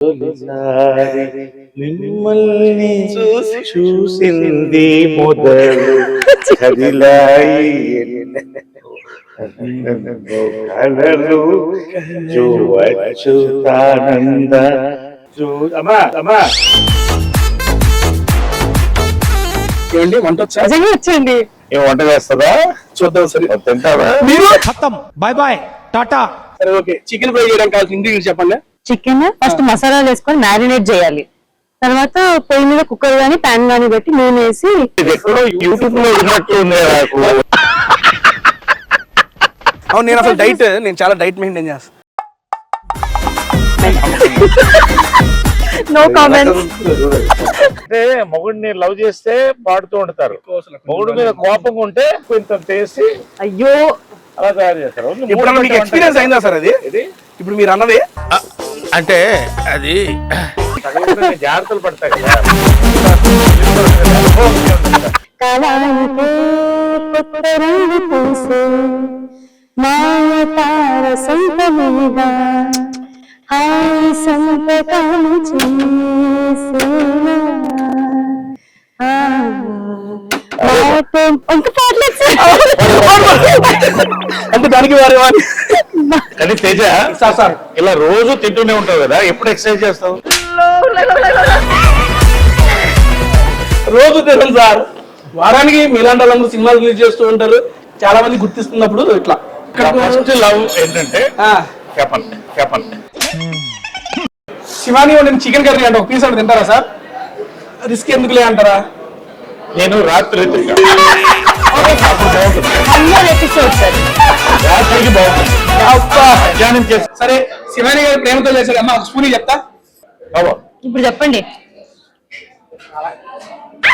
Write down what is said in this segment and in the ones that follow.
తొలిసారి మిమ్మల్ని చూసింది మొదలు కదిలాయి కలలు చూవచ్చుతానంద అమ్మా ఏమండి వంట వచ్చా? వచ్చండి. ఏం వంట చేస్తుందా చూద్దాం. సరే తింటావా? మీరు ఖతం, బాయ్ బాయ్, టాటా. సరే ఓకే. చికెన్ ఫ్రై చేయడానికి కావాల్సిన ఇంగ్రీడియంట్స్ చెప్పండి. చికెన్ ఫస్ట్ మసాలాలు వేసుకొని మ్యారినేట్ చేయాలి. తర్వాత పొయ్యి మీద కుక్కర్ గానీ ప్యాన్ గానీ పెట్టి నూనె వేసి యూట్యూబ్ లో ఉన్నట్టు ఉంది నాకు. అవును, నేను అసలు నేను చాలా డైట్ మెయింటైన్ చేస్తాను. No comments. అంటే మొగుడిని లవ్ చేస్తే పాడుతూ ఉంటారు, మొగుడు మీద కోపంగా ఉంటే కొంచెం చేసి అయ్యో అలా తయారు చేస్తారు. ఇప్పుడు మీకు ఎక్స్పీరియన్స్ అయిందా సార్ అది? ఇప్పుడు మీరు అన్నది అంటే అది జాగ్రత్తలు పడతాయి కదా. కాలానికే కొత్త రంగు పూసే మాయ తార సంతమేగా హాయి సంతకాలు చేసేనా. అంటే దానికి వారి కానీ తేజ సార్ ఇలా రోజు తింటూనే ఉంటావు కదా, ఎప్పుడు ఎక్సర్సైజ్ చేస్తావు? రోజు తినను సార్. వారానికి మీలాంటి వాళ్ళందరూ సినిమాలు రిలీజ్ చేస్తూ ఉంటారు, చాలా మంది గుర్తిస్తున్నప్పుడు ఇట్లా. ఫస్ట్ లవ్ ఏంటంటే చెప్పండి శివాని నేను చికెన్ కర్రీ అంటే ఒక పీస్ అంటే తింటారా సార్? రిస్క్ ఎందుకులే అంటారా? నేను రాత్రి రాత్రికి బాగుంటుంది. మధ్యాహ్నం చేసి సరే శివాని గారు ప్రేమతో చేశారు అమ్మ, ఒక స్పూన్ చెప్తా. ఇప్పుడు చెప్పండి.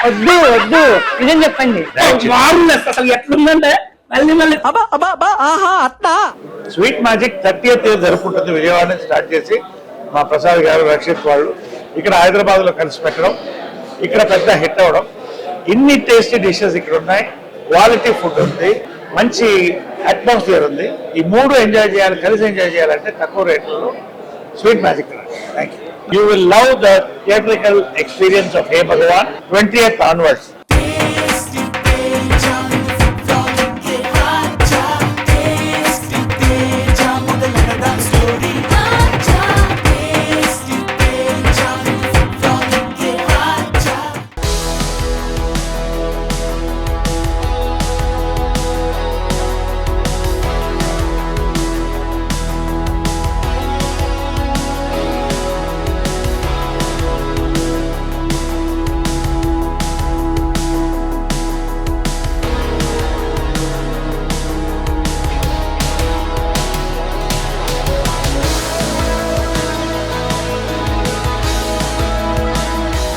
వద్దు వద్దు నిజం చెప్పండి. అసలు ఎట్లుందంటే మళ్ళీ మళ్ళీ స్వీట్ మ్యాజిక్ 30th year జరుపుకుంటుంది. విజయవాడ నుంచి స్టార్ట్ చేసి మా ప్రసాద్ గారు, రక్షిత్ వాళ్ళు ఇక్కడ హైదరాబాద్ లో కలిసి పెట్టడం, ఇక్కడ పెద్ద హిట్ అవ్వడం. ఇన్ని టేస్టీ డిషెస్ ఇక్కడ ఉన్నాయి, క్వాలిటీ ఫుడ్ ఉంది, మంచి అట్మాస్ఫియర్ ఉంది. ఈ మూడు ఎంజాయ్ చేయాలి, కలిసి ఎంజాయ్ చేయాలంటే తక్కువ రేట్లలో sweet magic. Thank you. You will love the theatrical experience of Hey Bhagavan 20th onwards.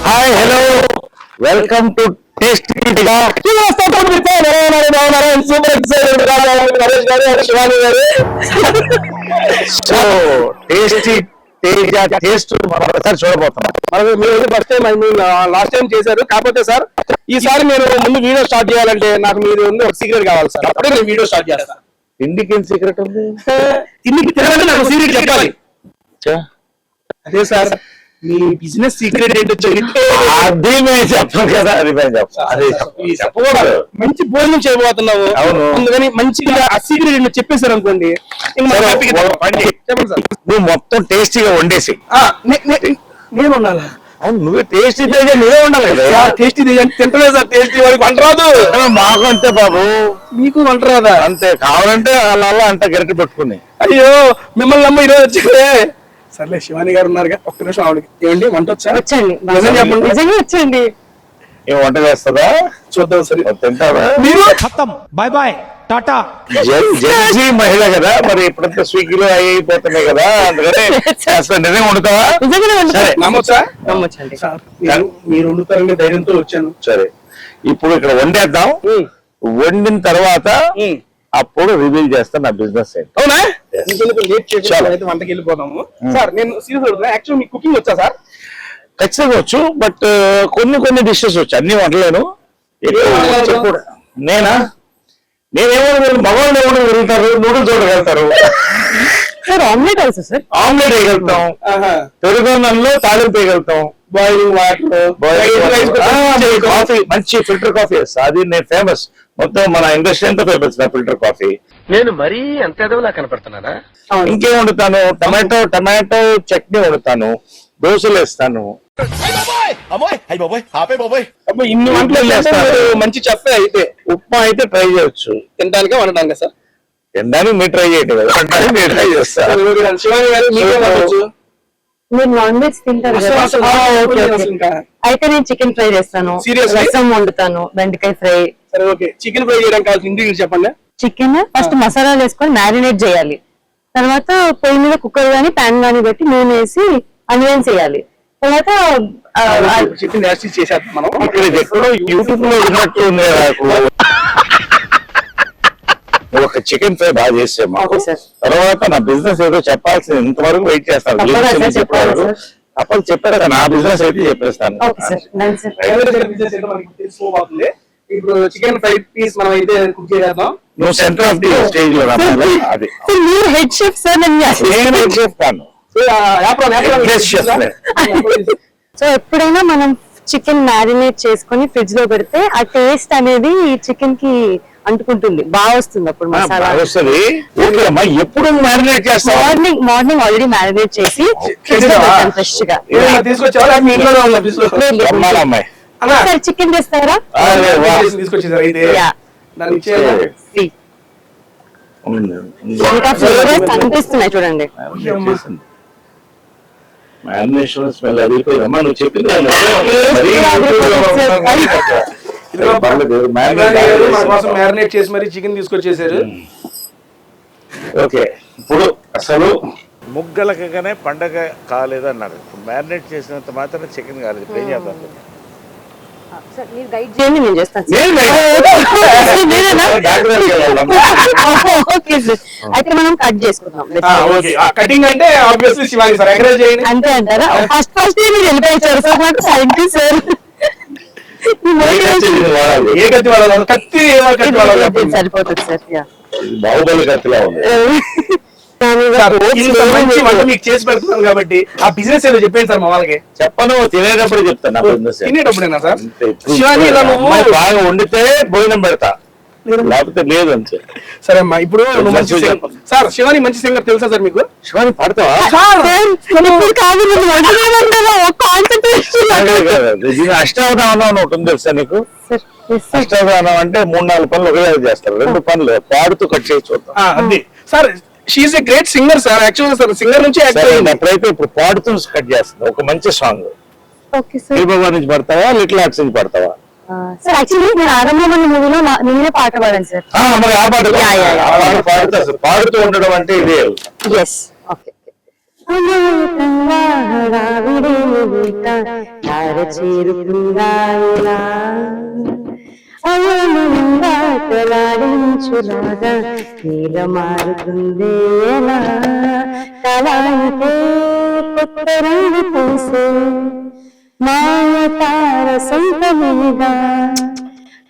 Hi, hello, welcome to tasty. So tasty Teja taste మనం ఒకసారి చూడబోతున్నాం. మీరు ఫస్ట్ టైం లాస్ట్ టైం చేశారు, కాకపోతే సార్ ఈసారి మీరు ముందు వీడియో స్టార్ట్ చేయాలంటే నాకు మీరు ఒక సీక్రెట్ కావాలి సార్, అప్పుడే నేను వీడియో స్టార్ట్ చేస్తాను. తిండికి ఏం సీక్రెట్ ఉంది? తిండికి తినాలంటే నాకు సీక్రెట్ చెప్పాలి. అదే సార్, మీ బిజినెస్ సీక్రెట్ ఏంటో అది మేము చెప్పం కదా, అది మేము చెప్పకూడదు. మంచి భోజనం చేయబోతున్నావు, అవును, అందుకని మంచిగా ఆ సీక్రెట్ ఏంటో చెప్పేశారు అనుకోండి. చెప్పండి సార్. నువ్వు మొత్తం టేస్టీగా వండేసి నేను ఉండాలా? అవును, నువ్వే టేస్టీ తేజ, నువ్వే ఉండాలి కదా. టేస్టీ తింటలేదు సార్, టేస్టీ వాడికి వంట రాదు. మాకు అంతే బాబు, మీకు వంట రాదా? అంతే. కావాలంటే అలా అంత గరిటె పట్టుకుని. అయ్యో మిమ్మల్ని నమ్మ ఈరోజు వచ్చిందే. సర్లే, శివాని గారు ఉన్నారుగా, ఒక్క నిమిషం ఆవిడకి. ఏమండి వంట వచ్చా? వచ్చండి. చెప్పండి. నిజంగా వచ్చండి. ఏం వంట చేస్తుందా? చూద్దాం. సరే తింటావా? మీరు ఖతం, బాయ్ బాయ్, టాటా. జడ్జి మహిళ కదా, మరి ఇప్పుడంతా స్విగ్గీలో అయిపోతున్నాయి కదా, అందుకని నిజంగా వండుతావా? సరే, నమ్మొచ్చండి. సార్ మీరు వండుతారనే ధైర్యంతో వచ్చాను. సరే, ఇప్పుడు ఇక్కడ వండేద్దాం. వండిన తర్వాత అప్పుడు రివీల్ చేస్తా నా బిజినెస్ ఏంటి. అవునా? అయితే వంటకి వెళ్ళిపోదాము. సార్ నేను సీరియస్ అడుగుతున్నా, యాక్చువల్ మీకు కుకింగ్ వచ్చా సార్? ఖచ్చితంగా వచ్చు, బట్ కొన్ని డిషెస్ వచ్చు, అన్ని వంటలేను. నేనేమో భగవాన్ ఎవరు వెళ్తారు, నూడిల్స్ చూడగలుగుతారు. Sir omelette also sir. Omelette వేయగలుగుతాం, పెరుగన్నంలో తాలింపు వేయగలుగుతాం, బాయిలింగ్ వాటర్, కాఫీ మంచి ఫిల్టర్ కాఫీ వేస్తా. అది నేను ఫేమస్, మొత్తం మన ఇండస్ట్రీ అంతా ఫేమస్ నా ఫిల్టర్ కాఫీ. నేను మరీ అంత ఎదవలా కనపడుతున్నానా? ఇంకేం వండుతాను, టమాటో చట్నీ వండుతాను, దోశలు వేస్తాను. ఇన్ని వంటలు చేస్తారు. మంచి చెప్పే అయితే ఉప్మా అయితే ట్రై చేయొచ్చు. తినడానికే వండడానికి సార్. తినడానికి మీరు ట్రై చేయండి కదా, వండడానికి నేను ట్రై చేస్తాను. శివాని గారు మీకేం వండొచ్చు? మీరు నాన్ వెజ్ తింటారు కదా? అసలు ఓకే, ఓకే. అయితే నేను చికెన్ ఫ్రై చేస్తాను, Seriously? రసం వండుతాను, బెండకాయ ఫ్రై. సరే ఓకే, చికెన్ ఫ్రై చేయడానికి కావాల్సిన ఇంగ్రీడియంట్స్ చెప్పండి. చికెన్ ఫస్ట్ మసాలాలు వేసుకొని మ్యారినేట్ చేయాలి. తర్వాత పొయ్యి మీద కుక్కర్ గానీ ప్యాన్ గానీ పెట్టి నూనె వేసి ఆనియన్స్ వేయాలి. తర్వాత చికెన్ చేసేస్తాం మనం. ఇక్కడ ఇది ఎక్కడో యూట్యూబ్ లో ఉన్నట్టు ఉంది నాకు. ఒక చికెన్ ఫ్రై బాగా చేసాము. Okay sir. తర్వాత నా బిజినెస్ ఏదో చెప్పాల్సింది, ఇంతవరకు వెయిట్ చేస్తాను. తప్పకుండా సార్, బిజినెస్ చెప్పాలి చెప్పారు, సార్. అప్పుడు చెప్పారు కదా, నా బిజినెస్ అయితే చెప్పేస్తాను. Okay sir, done sir. ఇప్పుడు చికెన్ ఫ్రై పీస్ మనం అయితే కుక్ చేద్దాం. నువ్వు సెంటర్ ఆఫ్ ది స్టేజ్ లో రావాలి. అది సార్ మీరు హెడ్ షెఫ్ సార్, నేను చెప్తాను. సో ఎప్పుడైనా మనం చికెన్ మ్యారినేట్ చేసుకొని ఫ్రిడ్జ్ లో పెడితే ఆ టేస్ట్ అనేది చికెన్ కి అంటుకుంటుంది, బాగా వస్తుంది అప్పుడు మసాలా. వస్తుంది. ఓకే అమ్మా, ఎప్పుడు మ్యారినేట్ చేస్తావు? మార్నింగ్ ఆల్రెడీ మ్యారినేట్ చేసి ఫ్రిడ్జ్ లో పెట్టాను ఫ్రెష్ గా. తీసుకొచ్చావా మీ ఇంట్లో ఉన్న ఫ్రిడ్జ్ లో? అమ్మాయి అమ్మాయి సార్ చికెన్ తెస్తారా? తీసుకొచ్చేసారు అయితే యా, దాన్ని ఇచ్చేయాలి. ఇంకా ఫ్లేవర్స్ కనిపిస్తున్నాయి చూడండి. మ్యారినేషన్ స్మెల్ అదిపోయిందమ్మా, నువ్వు చెప్పింది మన కోసం మ్యారినేట్ చేసి మరి చికెన్ తీసుకొచ్చేసారు. ఓకే, ఇప్పుడు అసలు ముగ్గలకగానే పండగ కాలేదన్నారు. మ్యారినేట్ చేసినంత మాత్రం చికెన్ కాలేదు. ఇప్పుడు ఏం చేద్దాం? సార్ మీరు గైడ్ చేయండి, నేను చేస్తాను. ఓకే సార్, అయితే మనం కట్ చేసుకుందాం. కటింగ్ అంటే ఆబ్వియస్లీ శివాని సార్, ఎంకరేజ్ చేయండి. అంతే అంటారా? ఫస్ట్ మీరు వెళ్ళిపోయారు సార్, నాకు థ్యాంక్ యూ సార్. ఏ కత్తి వాడాలి? కత్తి సరిపోతుంది సార్. యా, బాహుబలి కత్తిలా ఉంది. మంచి వంట మీకు చేసి పెడుతున్నాను కాబట్టి ఆ బిజినెస్ ఏదో చెప్పండి సార్ మా వాళ్ళకి. చెప్పను, తినేటప్పుడు చెప్తాను నా బిజినెస్. తినేటప్పుడేనా సార్? శివాని బాగా వండితే భోజనం పెడతా, లేకపోతే లేదు అంతే. సరే అమ్మా, ఇప్పుడు నువ్వు మంచి singer. సార్ శివాని మంచి సింగర్ తెలుసా సార్ మీకు? శివాని పాడతావా? అష్టావధానం అని ఒకటి ఉంది తెలుసా నీకు? అష్టావధానం అంటే 3-4 పనులు ఒకే చేస్తారు, 2 పనులు పాడుతూ కట్ చేసి చూద్దాం. అది sir, she's a great singer sir. యాక్చువల్గా సార్ సింగర్ నుంచి అప్పుడైతే ఇప్పుడు పాడుతూ కట్ చేస్తుంది ఒక మంచి సాంగ్. భగవాన్ నుంచి పడతావా, లిటిల్ హార్ట్స్ నుంచి పడతావా? సార్ యాక్చువల్లీ నేను ఆరంభమైన మూవీలో నేనే పాట పాడాను సార్. మరి ఆ పాట పాడుతా సార్. పాడుతూ ఉండడం అంటే ఇదే. Yes, okay. అమాయకంగా హడావిడి తార చేరుకుందా ఇలా, అవమానంగా కలాడించులాగా నీల మారుతుందే ఎలా, కళానికే కొత్త రంగు పూసే మాయ తార సంతమిగా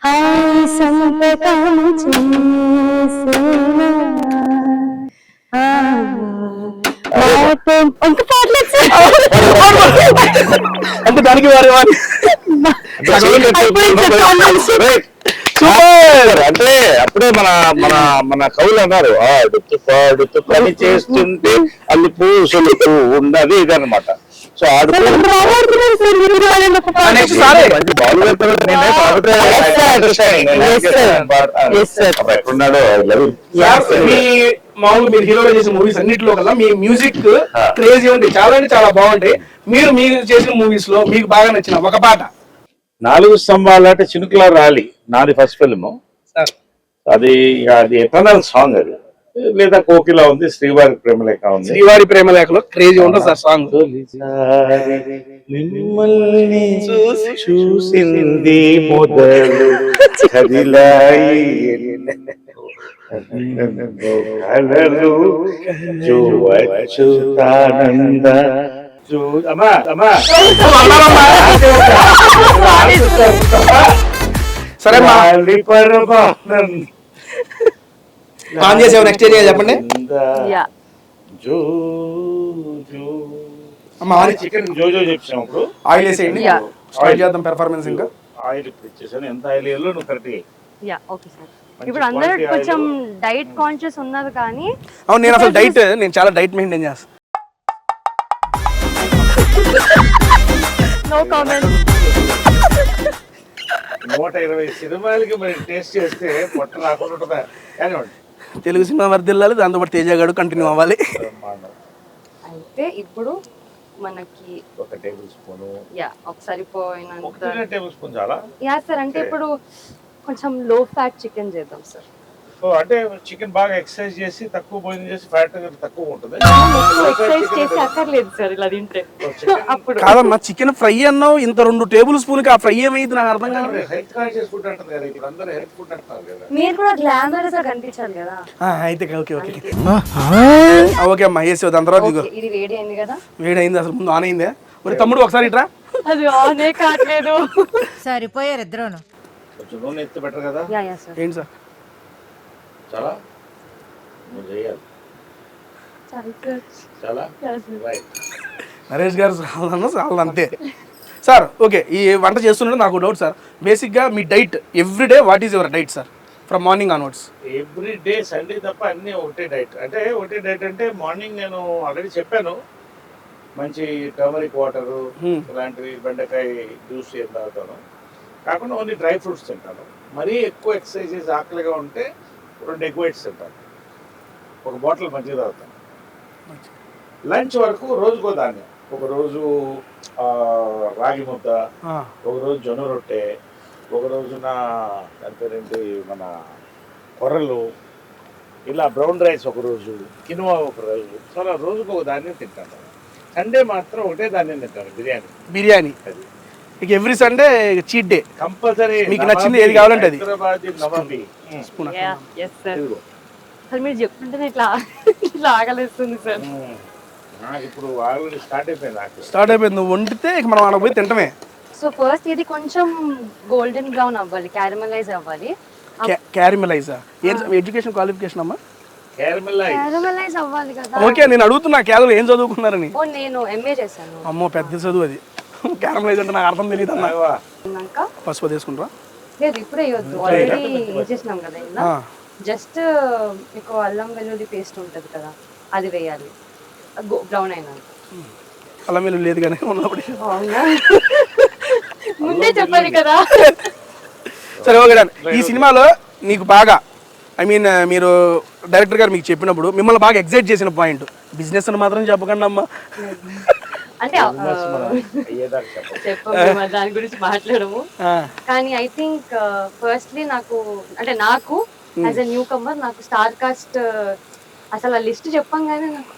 హాయి సంతకం చేసేనా. ఇంకా పాడలేదు సార్. అంటే దానికి వారి అంటే అప్పుడే మన మన మన కవులు అన్నారు, ఆడుతూ పాడుతూ పని చేస్తుంటే అల్లి పూసులుతూ ఉన్నది ఇదన్నమాట. సో ఎక్కడున్నాడో మామూలు మీరు హీరోగా చేసిన మూవీస్ అన్నింటిలో కల్లా మీ మ్యూజిక్ క్రేజీ ఉంటాయి, చాలా అంటే చాలా బాగుంటాయి. మీరు చేసిన మూవీస్ లో మీకు బాగా నచ్చిన ఒక పాట? 4 స్తంభాలంటే చినుకుల రాలి, నాది ఫస్ట్ ఫిల్మ్. అది ఎటర్నల్ సాంగ్. అది లేదా కోకిలా ఉంది, శ్రీవారి ప్రేమలేఖ ఉంది. శ్రీవారి ప్రేమలేఖలో క్రేజీ ఉంటుంది సార్ సాంగ్. మిమ్మల్ని చూసింది మొదలు కదిలాయి కలలు చూవచ్చుతానంద. సరే ఆన్ చేసి నెక్స్ట్ చెప్పండి. జో జో అమ్మ చికెన్ జోజో చెప్పాము ఇప్పుడు ఆయిల్ వేసేయండి Yeah. స్టార్ట్ చేద్దాం పెర్ఫార్మెన్స్ ఇంకా ఆయిల్ ఇప్పుడు ఇచ్చేసాను ఎంత ఆయిల్ వేయాలో నువ్వు కరెక్ట్ యా ఓకే సార్ ఇప్పుడు అందరూ quality కొంచెం డైట్ కాన్షియస్ ఉన్నారు కానీ అవును నేను అసలు నేను చాలా డైట్ మెయింటైన్ చేస్తాను నో కామెంట్ 120 సినిమాలకి మరి టేస్ట్ చేస్తే పొట్ట రాకుండా ఉంటుందా కానివ్వండి తెలుగు సినిమా వర్దిల్లాలి దాంతోపాటు తేజగాడు కంటిన్యూ అవ్వాలి బ్రహ్మాండం. అయితే ఇప్పుడు మనకి ఒక టేబుల్ స్పూన్ యా ఒకసారి పోయినంత ఒక టేబుల్ స్పూన్ చాలా యా సార్ అంటే ఇప్పుడు కొంచెం లో ఫ్యాట్ చికెన్ చేద్దాం సార్ సో అంటే చికెన్ బాగా ఎక్సర్సైజ్ చేసి తక్కువ భోజనం చేసి ఫ్యాట్ తక్కువ ఉంటుంది ఎక్సర్సైజ్ చేసి అక్కర్లేదు సార్ ఇలా తింటే అప్పుడు కాదమ్మా చికెన్ ఫ్రై అన్నావు ఇంత 2 టేబుల్ స్పూన్కి ఆ ఫ్రై ఏమైంది నాకు అర్థం కాదు హెల్త్ కాన్షియస్ ఫుడ్ అంటారు కదా ఇప్పుడు అందరూ హెల్త్ ఫుడ్ అంటున్నారు కదా మీరు కూడా గ్లామరస్ గా కనిపించాలి కదా అయితే ఓకే ఓకే ఓకే అమ్మా వేసి దాని తర్వాత ఇదిగో Okay, ఇది వేడి అయింది కదా వేడైంది అసలు ముందు ఆన్ అయిందే మరి తమ్ముడు ఒకసారి ఇట్రా అది ఆనే కావట్లేదు సరిపోయారు ఇద్దరును కొంచెం నూనె ఎత్తి బెటర్ కదా యా యా సార్ ఏంటి సార్ చాలా నువ్వు చేయాలి చాలా రైట్ నరేష్ గారు చాలా అంతే సార్ ఓకే ఈ వంట చేస్తున్నట్టు నాకు డౌట్ సార్ బేసిక్గా మీ diet everyday what is your diet sir from morning onwards every day Sunday తప్ప అన్నీ ఒకటే డైట్ అంటే ఒకటే డైట్ అంటే మార్నింగ్ నేను ఆల్రెడీ చెప్పాను మంచి టర్మరిక్ వాటర్ ఇలాంటివి బెండకాయ జ్యూస్ ఏం తాగుతాను కాకుండా ఓన్లీ డ్రై ఫ్రూట్స్ తింటాను మరీ ఎక్కువ ఎక్సర్సైజ్ చేసి ఆకలిగా ఉంటే 2 ఎగ్ వైట్స్ తింటాను ఒక బాటిల్ మంచిగా తాగుతాను లంచ్ వరకు రోజుకో ధాన్యం ఒక రోజు రాగి ముద్ద ఒక రోజు జొన్న రొట్టె ఒక రోజున అంతేనండి మన కొర్రలు ఇలా బ్రౌన్ రైస్ ఒక రోజు కినువా ఒక రోజు చాలా రోజుకు ఒక ధాన్యం తింటాను సండే మాత్రం ఒకటే ధాన్యం తింటాను బిర్యానీ అది ఇక every Sunday cheat day compulsory మీకు నచ్చింది ఏది కావాలంటే అది. Hyderabad Nawabi spoon yeah yes sir ఇదిగో. అసలు మీరు చెప్తుంటేనే ఇట్లా ఇట్లా ఆకలిస్తుంది సార్ నాకు ఇప్పుడు ఆల్రెడీ స్టార్ట్ అయిపోయింది నాకు స్టార్ట్ అయిపోయింది నువ్వు వండితే ఇక మనం అక్కడ పోయి తింటమే సో ఫస్ట్ ఇది కొంచెం గోల్డెన్ బ్రౌన్ అవ్వాలి క్యారమలైజ్ అవ్వాలి క్యారిమలైజా ఏం ఎడ్యుకేషన్ క్వాలిఫికేషన్ అమ్మా క్యారమెలైజ్ క్యారమలైజ్ అవ్వాలి కదా ఓకే నేను అడుగుతున్నా క్యారల్ ఏం చదువుకున్నారని ఓ నేను ఎంఏ చేశాను అమ్మో పెద్ద చదువు అది క్యారమలైజ్ అంటే నాకు అర్థం తెలియదు అన్న అన్నాక పసుపు తీసుకుంటారా లేదు ఇప్పుడే వేయొద్దు ఆల్రెడీ వేసేసినాం కదా ఇలా ఆ. జస్ట్ మీకు అల్లం వెల్లుల్లి పేస్ట్ ఉంటుంది కదా అది వేయాలి బ్రౌన్ అయినాక అలా మీరు లేదు కానీ ఉన్నప్పుడు అవునా ముందే చెప్పాలి కదా సరే ఓకే డన్. ఈ సినిమాలో నీకు బాగా ఐ మీన్ మీరు డైరెక్టర్ గారు మీకు చెప్పినప్పుడు మిమ్మల్ని బాగా ఎగ్జైట్ చేసిన పాయింట్ బిజినెస్ అని మాత్రం చెప్పకండి అమ్మా అంటే అయ్యేదాకా చెప్పండి చెప్పము దాని గురించి మాట్లాడము కానీ ఐ థింక్ ఫస్ట్లీ నాకు యాజ్ ఎ న్యూ కమర్ నాకు స్టార్ కాస్ట్ అసలు ఆ లిస్ట్ చెప్పంగానే నాకు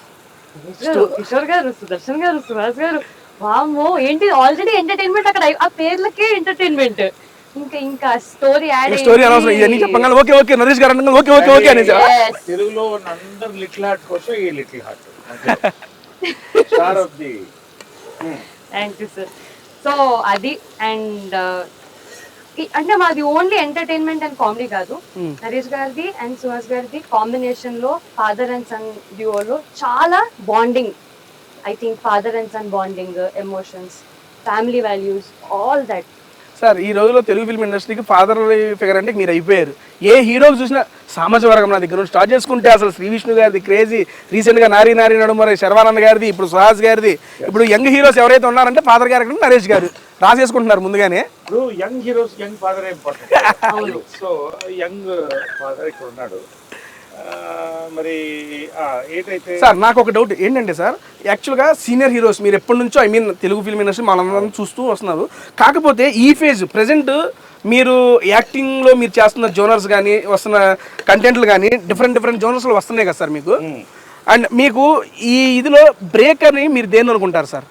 కిషోర్ గారు సుదర్శన్ గారు సుహాస్ గారు వామ్మో ఏంటి ఆల్రెడీ ఎంటర్టైన్మెంట్ అక్కడ ఆ పేర్లకే ఎంటర్టైన్మెంట్ ఇంకా స్టోరీ యాడ్ స్టోరీ అనవసరం ఇవన్నీ చెప్పంగానే ఓకే ఓకే నరేష్ గారు అనగా ఓకే ఓకే ఓకే అనేసి తెలుగులో ఉన్న అందరు లిటిల్ హార్ట్ కోసం ఈ little heart star of the thank you sir so అది అండ్ అంటే మాది ఓన్లీ ఎంటర్టైన్మెంట్ అండ్ కామెడీ కాదు నరేష్ గారిది అండ్ సుహాస్ గారిది కాంబినేషన్ లో ఫాదర్ అండ్ సన్ డ్యూఓలో చాలా bonding I think father and son bonding emotions family values all that sir ఈ రోజులో తెలుగు ఫిల్మ్ ఇండస్ట్రీకి ఫాదర్ ఫిగర్ అంటే మీరు అయిపోయారు ఏ హీరోకి చూసినా సామాజిక వర్గం నా దగ్గర స్టార్ట్ చేసుకుంటే అసలు శ్రీ విష్ణు గారిది క్రేజీ రీసెంట్గా నారీ నడుమరి శర్వానంద్ గారిది ఇప్పుడు సుహాస్ గారిది ఇప్పుడు యంగ్ హీరోస్ ఎవరైతే ఉన్నారంటే ఫాదర్ క్యారెక్టర్ నరేష్ గారు రాసేసుకుంటున్నారు ముందుగానే ఇప్పుడు young heroes young father important so young father ఇక్కడ ఉన్నాడు మరి ఏంటైతే సార్ నాకు ఒక డౌట్ ఏంటంటే సార్ యాక్చువల్గా సీనియర్ హీరోస్ మీరు ఎప్పటి నుంచో I mean Telugu film industry మనందరం చూస్తూ వస్తున్నారు కాకపోతే ఈ ఫేజ్ ప్రెజెంట్ మీరు యాక్టింగ్లో మీరు చేస్తున్న జోనర్స్ కానీ వస్తున్న కంటెంట్లు కానీ డిఫరెంట్ జోనర్స్లో వస్తున్నాయి కదా సార్ మీకు అండ్ మీకు ఈ ఇదిలో బ్రేక్ అని మీరు దేన్ని అనుకుంటారు సార్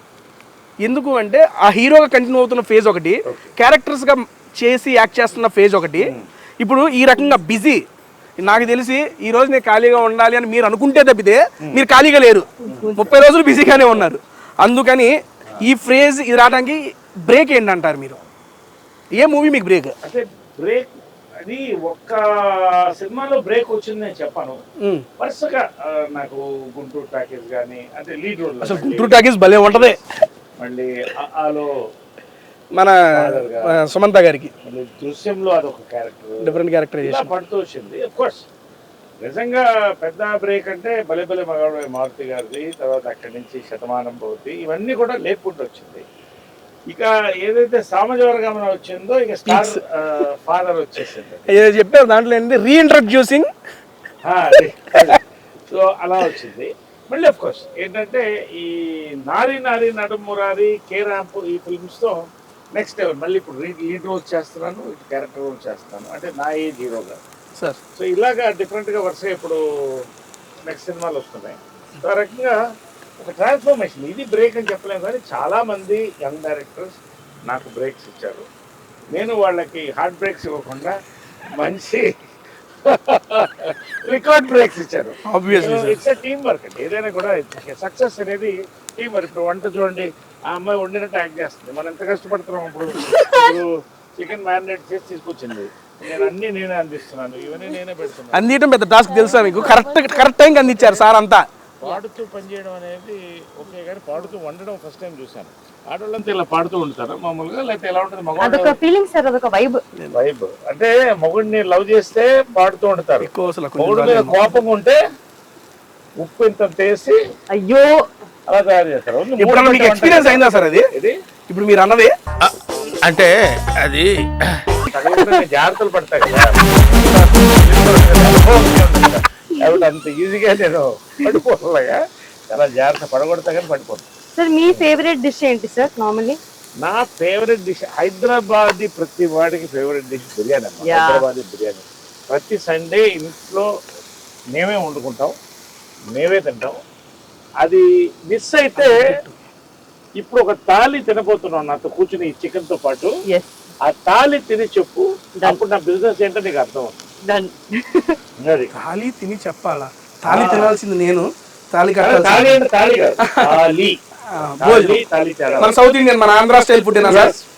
ఎందుకు అంటే ఆ హీరోగా కంటిన్యూ అవుతున్న ఫేజ్ ఒకటి క్యారెక్టర్స్గా చేసి యాక్ట్ చేస్తున్న ఫేజ్ ఒకటి ఇప్పుడు ఈ రకంగా బిజీ నాకు తెలిసి ఈ రోజు నేను ఖాళీగా ఉండాలి అని మీరు అనుకుంటే తప్పితే మీరు ఖాళీగా లేరు 30 రోజులు బిజీగానే ఉన్నారు అందుకని ఈ ఫ్రేజ్ ఇది రావడానికి బ్రేక్ ఏంటంటారు మీరు ఏ మూవీ మీకు బ్రేక్ అంటే బ్రేక్ అది ఒక్క సినిమాలో బ్రేక్ వచ్చింది నేను చెప్పాను. వరుసగా నాకు గుంటూరు టాకీస్ కానీ అంటే లీడ్ రోల్ అసలు గుంటూరు టాకీస్ భలే ఉంటది. మళ్ళీ ఆలో మన సుమంత గారికి మళ్ళీ దృశ్యంలో అదొక క్యారెక్టర్, డిఫరెంట్ క్యారెక్టర్ ఇలా పడుతూ వచ్చింది. అఫ్ కోర్స్ నిజంగా పెద్ద బ్రేక్ అంటే భలే భలే మగాడు మారుతి గారిది, తర్వాత అక్కడి నుంచి శతమానం భవతి, ఇవన్నీ కూడా లేకుండా వచ్చింది. ఇక ఏదైతే సామాజిక వర్గం వచ్చిందో ఇక స్టార్ ఫాదర్ వచ్చేసింది. చెప్పారు దాంట్లో ఏంటి రీఇంట్రడ్యూసింగ్. సో అలా వచ్చింది. మళ్ళీ అఫ్ కోర్స్ ఏంటంటే ఈ నారి నారి నడుమురారి కే ర్యాంప్ ఈ ఫిల్మ్స్తో నెక్స్ట్ లెవెల్. మళ్ళీ ఇప్పుడు లీడ్ రోల్ చేస్తున్నాను, క్యారెక్టర్ రోల్ చేస్తున్నాను, అంటే నా ఏజ్ హీరోగా సార్. సో ఇలాగా డిఫరెంట్గా వరుసగా ఇప్పుడు నెక్స్ట్ సినిమాలు వస్తున్నాయి. సో ఆ రకంగా ఒక ట్రాన్స్ఫర్మేషన్. ఇది బ్రేక్ అని చెప్పలేము కానీ చాలామంది యంగ్ డైరెక్టర్స్ నాకు బ్రేక్స్ ఇచ్చారు. నేను వాళ్ళకి హార్ట్ బ్రేక్స్ ఇవ్వకుండా మంచి రికార్డ్ బ్రేక్స్ ఇచ్చారు. ఇట్స్ టీమ్ వర్క్ అండి. ఏదైనా కూడా సక్సెస్ అనేది టీమ్ వర్క్. ఇప్పుడు వంట చూడండి, ఆ అమ్మాయి వండినట్టు యాక్ట్ చేస్తుంది, మనం ఎంత కష్టపడుతున్నాం. ఇప్పుడు చికెన్ మ్యారినేట్ చేసి తీసుకొచ్చింది, నేనే అందిస్తున్నాను, ఇవన్నీ నేనే పెడుతున్నాను. అందించడం పెద్ద టాస్క్ తెలుసా మీకు? కరెక్ట్ టైంకి అందించారు సార్ అంతా. పాడుతూ పనిచేయడం అనేది ఓకే, కానీ పాడుతూ వండడం ఫస్ట్ టైం చూశాను. ఆడవాళ్ళంతా ఇలా పాడుతూ ఉంటారు మామూలుగా, లేకపోతే ఎలా ఉంటుంది అదొక ఫీలింగ్ సార్, అదొక వైబ్. అంటే మొగుడిని లవ్ చేస్తే పాడుతూ ఉంటారు, మొగుడు మీద కోపం ఉంటే ఉప్పు ఇంత వేసి అయ్యో అలా తయారు చేస్తారు. ఇప్పుడు మీకు ఎక్స్పీరియన్స్ అయిందా సార్ అది? ఇప్పుడు మీరు అన్నది అంటే అది జాగ్రత్తలు పడతాయి కదా, అంత ఈజీగా నేను పడిపోతున్నాగా, చాలా జాగ్రత్త పడగొడతా కానీ పడిపోతాను. సార్ మీ ఫేవరెట్ డిష్ ఏంటి సార్? నార్మల్లీ నా ఫేవరెట్ డిష్ హైదరాబాదీ, ప్రతి వాడికి ఫేవరెట్ డిష్ బిర్యానీ అమ్మా. హైదరాబాదీ బిర్యానీ ప్రతి సండే ఇంట్లో మేమే వండుకుంటాం, మేమే తింటాం. అది మిస్ అయితే ఇప్పుడు ఒక తాళి తినబోతున్నాం నాతో కూర్చుని ఈ చికెన్ తో పాటు. ఆ తాళి తిని చెప్పు, అప్పుడు నా బిజినెస్ ఏంటో నీకు అర్థం అవుతుంది. తాళి తిని చెప్పాలా? తాళి తినాల్సింది నేను, తాళి మన సౌత్ ఇండియన్, మన ఆంధ్ర స్టైల్ ఫుడ్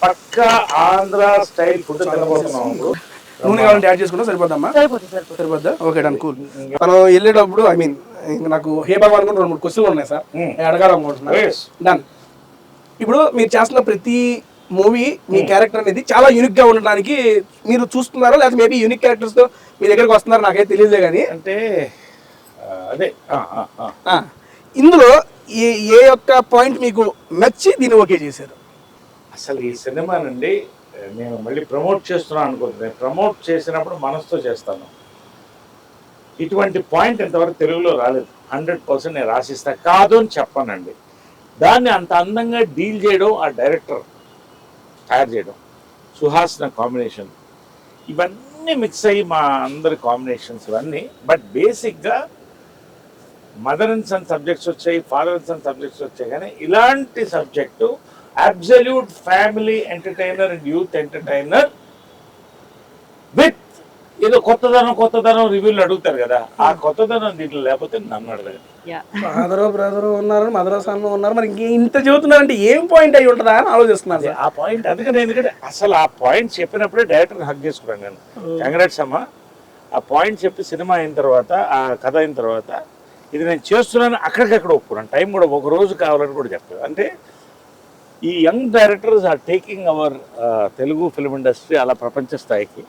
పక్కా ఆంధ్ర స్టైల్ ఫుడ్ తినబోతున్నాం. నూనె కావాలంటే యాడ్ చేసుకుంటా సరిపోద్దమ్మా? సరిపోద్దా? Okay done, cool. మనం వెళ్ళేటప్పుడు ఐ మీన్ నాకు హే భగవాన్ కూడా 2-3 క్వశ్చన్లు ఉన్నాయి సార్, అడగాలనుకుంటున్నా. డన్. ఇప్పుడు మీరు చేస్తున్న ప్రతి మూవీ మీ క్యారెక్టర్ అనేది చాలా యూనిక్ గా ఉండడానికి మీరు చూస్తున్నారా, లేకపోతే మేబీ యూనిక్ క్యారెక్టర్స్ తో మీ దగ్గరకు వస్తున్నారో నాకైతే తెలియదులే కానీ, అంటే అదే ఇందులో ఏ యొక్క పాయింట్ మీకు నచ్చి దీన్ని ఓకే చేశారు? అసలు ఈ సినిమా నుండి నేను మళ్ళీ ప్రమోట్ చేస్తున్నాను అనుకుంటున్నాను. ప్రమోట్ చేసినప్పుడు మనసుతో చేస్తాను. ఇటువంటి పాయింట్ ఇంతవరకు తెలుగులో రాలేదు. 100% నేను రాసిస్తా, కాదు అని చెప్పానండి. దాన్ని అంత అందంగా డీల్ చేయడం ఆ డైరెక్టర్ తయారు చేయడం, సుహాసిన కాంబినేషన్, ఇవన్నీ మిక్స్ అయ్యి మా అందరి కాంబినేషన్స్ ఇవన్నీ. బట్ బేసిక్గా మదర్ అండ్ సన్ సబ్జెక్ట్స్ వచ్చాయి, ఫాదర్ అండ్ సన్ సబ్జెక్ట్స్ వచ్చాయి, కానీ ఇలాంటి subject absolute family entertainer and youth entertainer with ఏదో కొత్తదనం రివ్యూలు అడుగుతారు కదా, ఆ కొత్తదనం దీంట్లో లేకపోతే నన్ను అడగదు. బ్రదరు ఉన్నారు, మదర్ సన్ ఉన్నారు, మరి ఇంత చెబుతున్నారంటే ఏం పాయింట్ అయి ఉంటుందా అని ఆలోచిస్తున్నారు. ఆ పాయింట్ అందుకని, ఎందుకంటే అసలు ఆ పాయింట్ చెప్పినప్పుడే డైరెక్టర్ హక్ చేసుకున్నాను నేను. కంగ్రాట్స్ అమ్మా. ఆ పాయింట్ చెప్పి సినిమా అయిన తర్వాత, ఆ కథ అయిన తర్వాత, ఇది నేను చేస్తున్నాను అక్కడికక్కడ ఒప్పుకున్నాను. టైం కూడా ఒక రోజు కావాలని కూడా చెప్తాను. అంటే ఈ young directors are taking our Telugu film industry అలా ప్రపంచ స్థాయికి.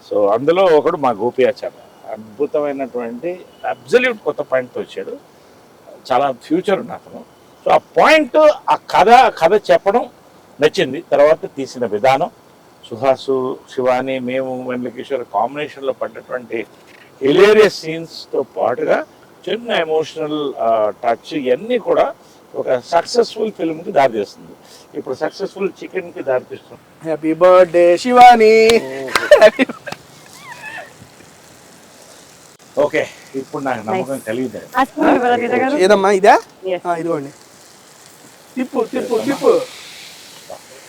సో అందులో ఒకడు మా గోపియాచార్య, అద్భుతమైనటువంటి అబ్సల్యూట్ కొత్త పాయింట్తో వచ్చాడు. చాలా ఫ్యూచర్ ఉంది అతను. సో ఆ పాయింట్, ఆ కథ చెప్పడం నచ్చింది. తర్వాత తీసిన విధానం, సుహాసు, శివాని, మేము, వెంకటేశ్వర కాంబినేషన్లో పడ్డటువంటి హిలేరియస్ సీన్స్తో పాటుగా చిన్న ఎమోషనల్ టచ్, ఇవన్నీ కూడా ఒక సక్సెస్ఫుల్ ఫిల్మ్కి దారితీస్తుంది. ఇప్పుడు సక్సెస్ఫుల్ చికెన్కి దారితీస్తుంది. Happy birthday Shivani. ఓకే, ఇప్పుడు నాకు నమ్మకం కలిగింది. ఏదమ్మా ఇదా? ఇదిగోండి. తిప్పు.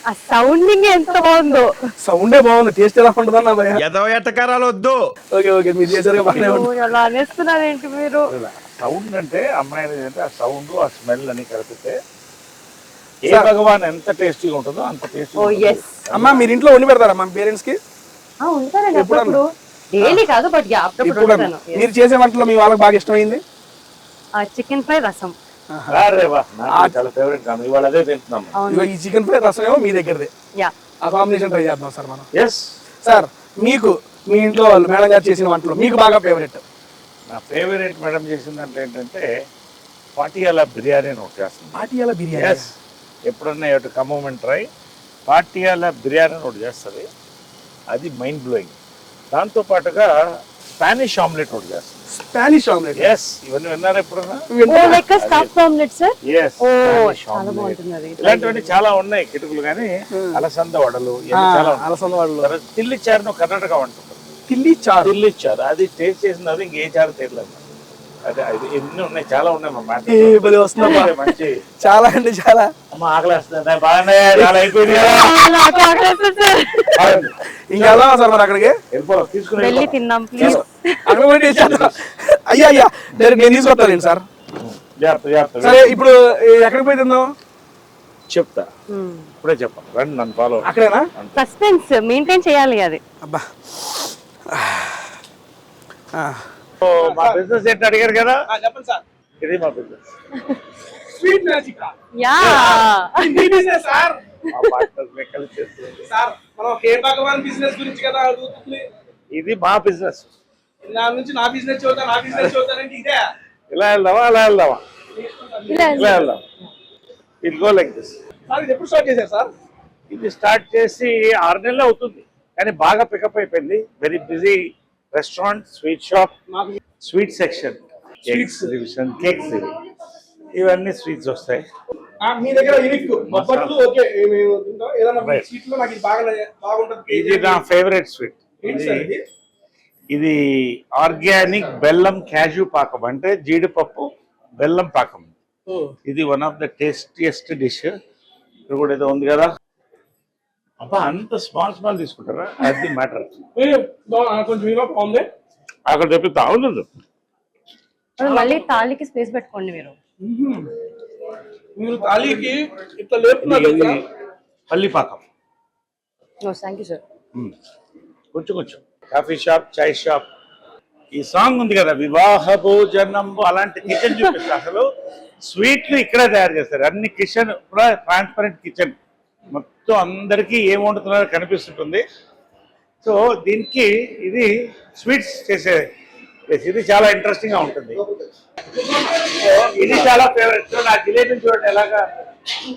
ఆ సౌండింగ్ ఎంత బాగుందో. సౌండే బాగుంది, టేస్ట్ ఎలా ఉంటుందన్నా భయ? ఎటకారాలు వద్దు. ఓకే మీరు చేసారు బాగానే ఉంటుంది. అలా అనేస్తున్నారేంటి మీరు? సౌండ్ అంటే అమ్మాయి అంటే ఆ సౌండ్, ఆ స్మెల్ అని కలిపితే ఏ భగవాన్ ఎంత టేస్టీగా ఉంటుందో అంత టేస్టీ. అమ్మా మీరు ఇంట్లో వండి పెడతారమ్మా పేరెంట్స్ కి? ఉంటానండి అప్పుడప్పుడు, డైలీ కాదు బట్ అప్పుడప్పుడు ఇప్పుడు ఉంటాను. మీరు చేసే వంటలో మీ వాళ్ళకి బాగా ఇష్టమైంది? చికెన్ ఫ్రై, రసం. అరే వా, నాకు చాలా ఫేవరెట్ కాదు, ఇవాళ అదే తింటున్నాం. ఇదిగో ఈ చికెన్ ఫ్రై రసం ఏమో మీ దగ్గరదే. యా, ఆ కాంబినేషన్ ట్రై చేద్దాం సార్ మనం. ఎస్. సార్ మీకు మీ ఇంట్లో వాళ్ళు మేడం గారు చేసిన వంటలో మీకు బాగా ఫేవరెట్? నా ఫేవరెట్ మేడం చేసిన దాంట్లో ఏంటంటే పాటియాలా బిర్యానీ అని ఒకటి చేస్తుంది. పాటియాల బిర్యానీ. ఎస్, ఎప్పుడన్నా ఎటు కమ్మని ట్రై. పాటియాలా బిర్యానీ అని ఒకటి చేస్తుంది, అది మైండ్ బ్లోయింగ్. దాంతో పాటుగా స్పానిష్ ఆమ్లెట్ ఒకటి చేస్తుంది. Spanish omelette. ఎస్, ఇవన్నీ విన్నారా ఎప్పుడన్నా? Like stuff omelette sir. Yes, చాలా బాగుంటుంది అది. ఇలాంటివన్నీ చాలా ఉన్నాయి కిటుకులు, కానీ అలసంద వడలు ఇవన్నీ చాలా ఉన్నాయి. అలసంద వాళ్ళు. తర్వాత తిల్లి చారును కర్ణాటక వంట ఉంటుంది. తిల్లి చారు. తిల్లి చారు అది టేస్ట్ చేసినది ఇంకే చారు తెలియదు. అదే అది ఎన్ని ఉన్నాయి, చాలా ఉన్నాయి మా మాట. భలే వస్తుందమ్మా. మంచి చాలా అంటే చాలా. అమ్మ ఆకలేస్తుంది, బాగానే చాలా అయిపోయింది కదా. ఇంకా వెళ్దామా సార్ మరి అక్కడికి? వెళ్ళిపోవాలి, తీసుకుని వెళ్ళి తిందాం ప్లీజ్. అక్కడ పోయి taste చేద్దాం. అయ్యా అయ్యా డైరెక్ట్ నేను తీసుకొస్తాను సార్. జాగ్రత్త జాగ్రత్త. సరే ఇప్పుడు ఎక్కడికి పోయి తిందాం? చెప్తా, ఇప్పుడే చెప్పాను, రండి నన్ను ఫాలో. అక్కడేనా? సస్పెన్స్ మెయింటైన్ చేయాలి అది. అబ్బా. మా బిజినెస్ ఏంటి అడిగారు కదా, చెప్పండి సార్. ఇది మా business. Sweet magic. Yeah, sir మా పార్ట్నర్స్ లెక్కలు చేస్తుంది. సార్ మనం హే భగవాన్ బిజినెస్ గురించి కదా అడుగుతుంది. ఇది మా బిజినెస్. నా నుంచి నా బిజినెస్ చదువుతానంటే ఇదే. ఇలా వెళ్దామా అలా వెళ్దామా? ఇలా వెళ్దాం. It go like this. Sir ఇది ఎప్పుడు స్టార్ట్ చేశారు సార్? ఇది స్టార్ట్ చేసి 6 నెలలు అవుతుంది, కానీ బాగా పికప్ అయిపోయింది. Very busy restaurant, sweet shop, sweet section, cakes division, cakes ఇవన్నీ స్వీట్స్ వస్తాయి. మీ దగ్గర యూనిక్ బొబ్బట్లు ఓకే ఏదైనా స్వీట్ లో నాకు ఇది బాగుంటుంది. ఇది నా ఫేవరెట్ స్వీట్. ఏంటి సార్ ఇది? ఇది ఆర్గానిక్ బెల్లం క్యాజు పాకం, అంటే జీడిపప్పు బెల్లం పాకం. ఇది one of the tastiest dish. ఇక్కడ కూడా ఏదో ఉంది కదా. అబ్బా, అంత స్మాల్ స్మాల్ తీసుకుంటారా? అది మ్యాటర్. కొంచెం ఇవ్వ బాగుంది. అక్కడ చెప్తా అవుతుంది. మళ్ళీ తాలికి స్పేస్ పెట్టుకోండి మీరు. మీరు తాళీకి ఇట్లా లేపుతున్నారు. ఇది పల్లి పాకం. Thank you sir. కొంచెం కొంచెం కాఫీ షాప్, చాయ్ షాప్. ఈ సాంగ్ ఉంది కదా, వివాహ భోజనం, అలాంటి కిచెన్ చూపిస్తారు. అసలు స్వీట్లు ఇక్కడే తయారు చేస్తారు. అన్ని కిచెన్ కూడా ట్రాన్స్పరెంట్ కిచెన్, మొత్తం అందరికీ ఏం వండుతున్నారో కనిపిస్తుంటుంది. సో దీనికి ఇది స్వీట్స్ చేసే ప్లేస్. ఇది చాలా ఇంట్రెస్టింగ్ గా ఉంటుంది. ఇది చాలా ఫేవరెట్. నా జిలేబీ చూడండి ఎలాగా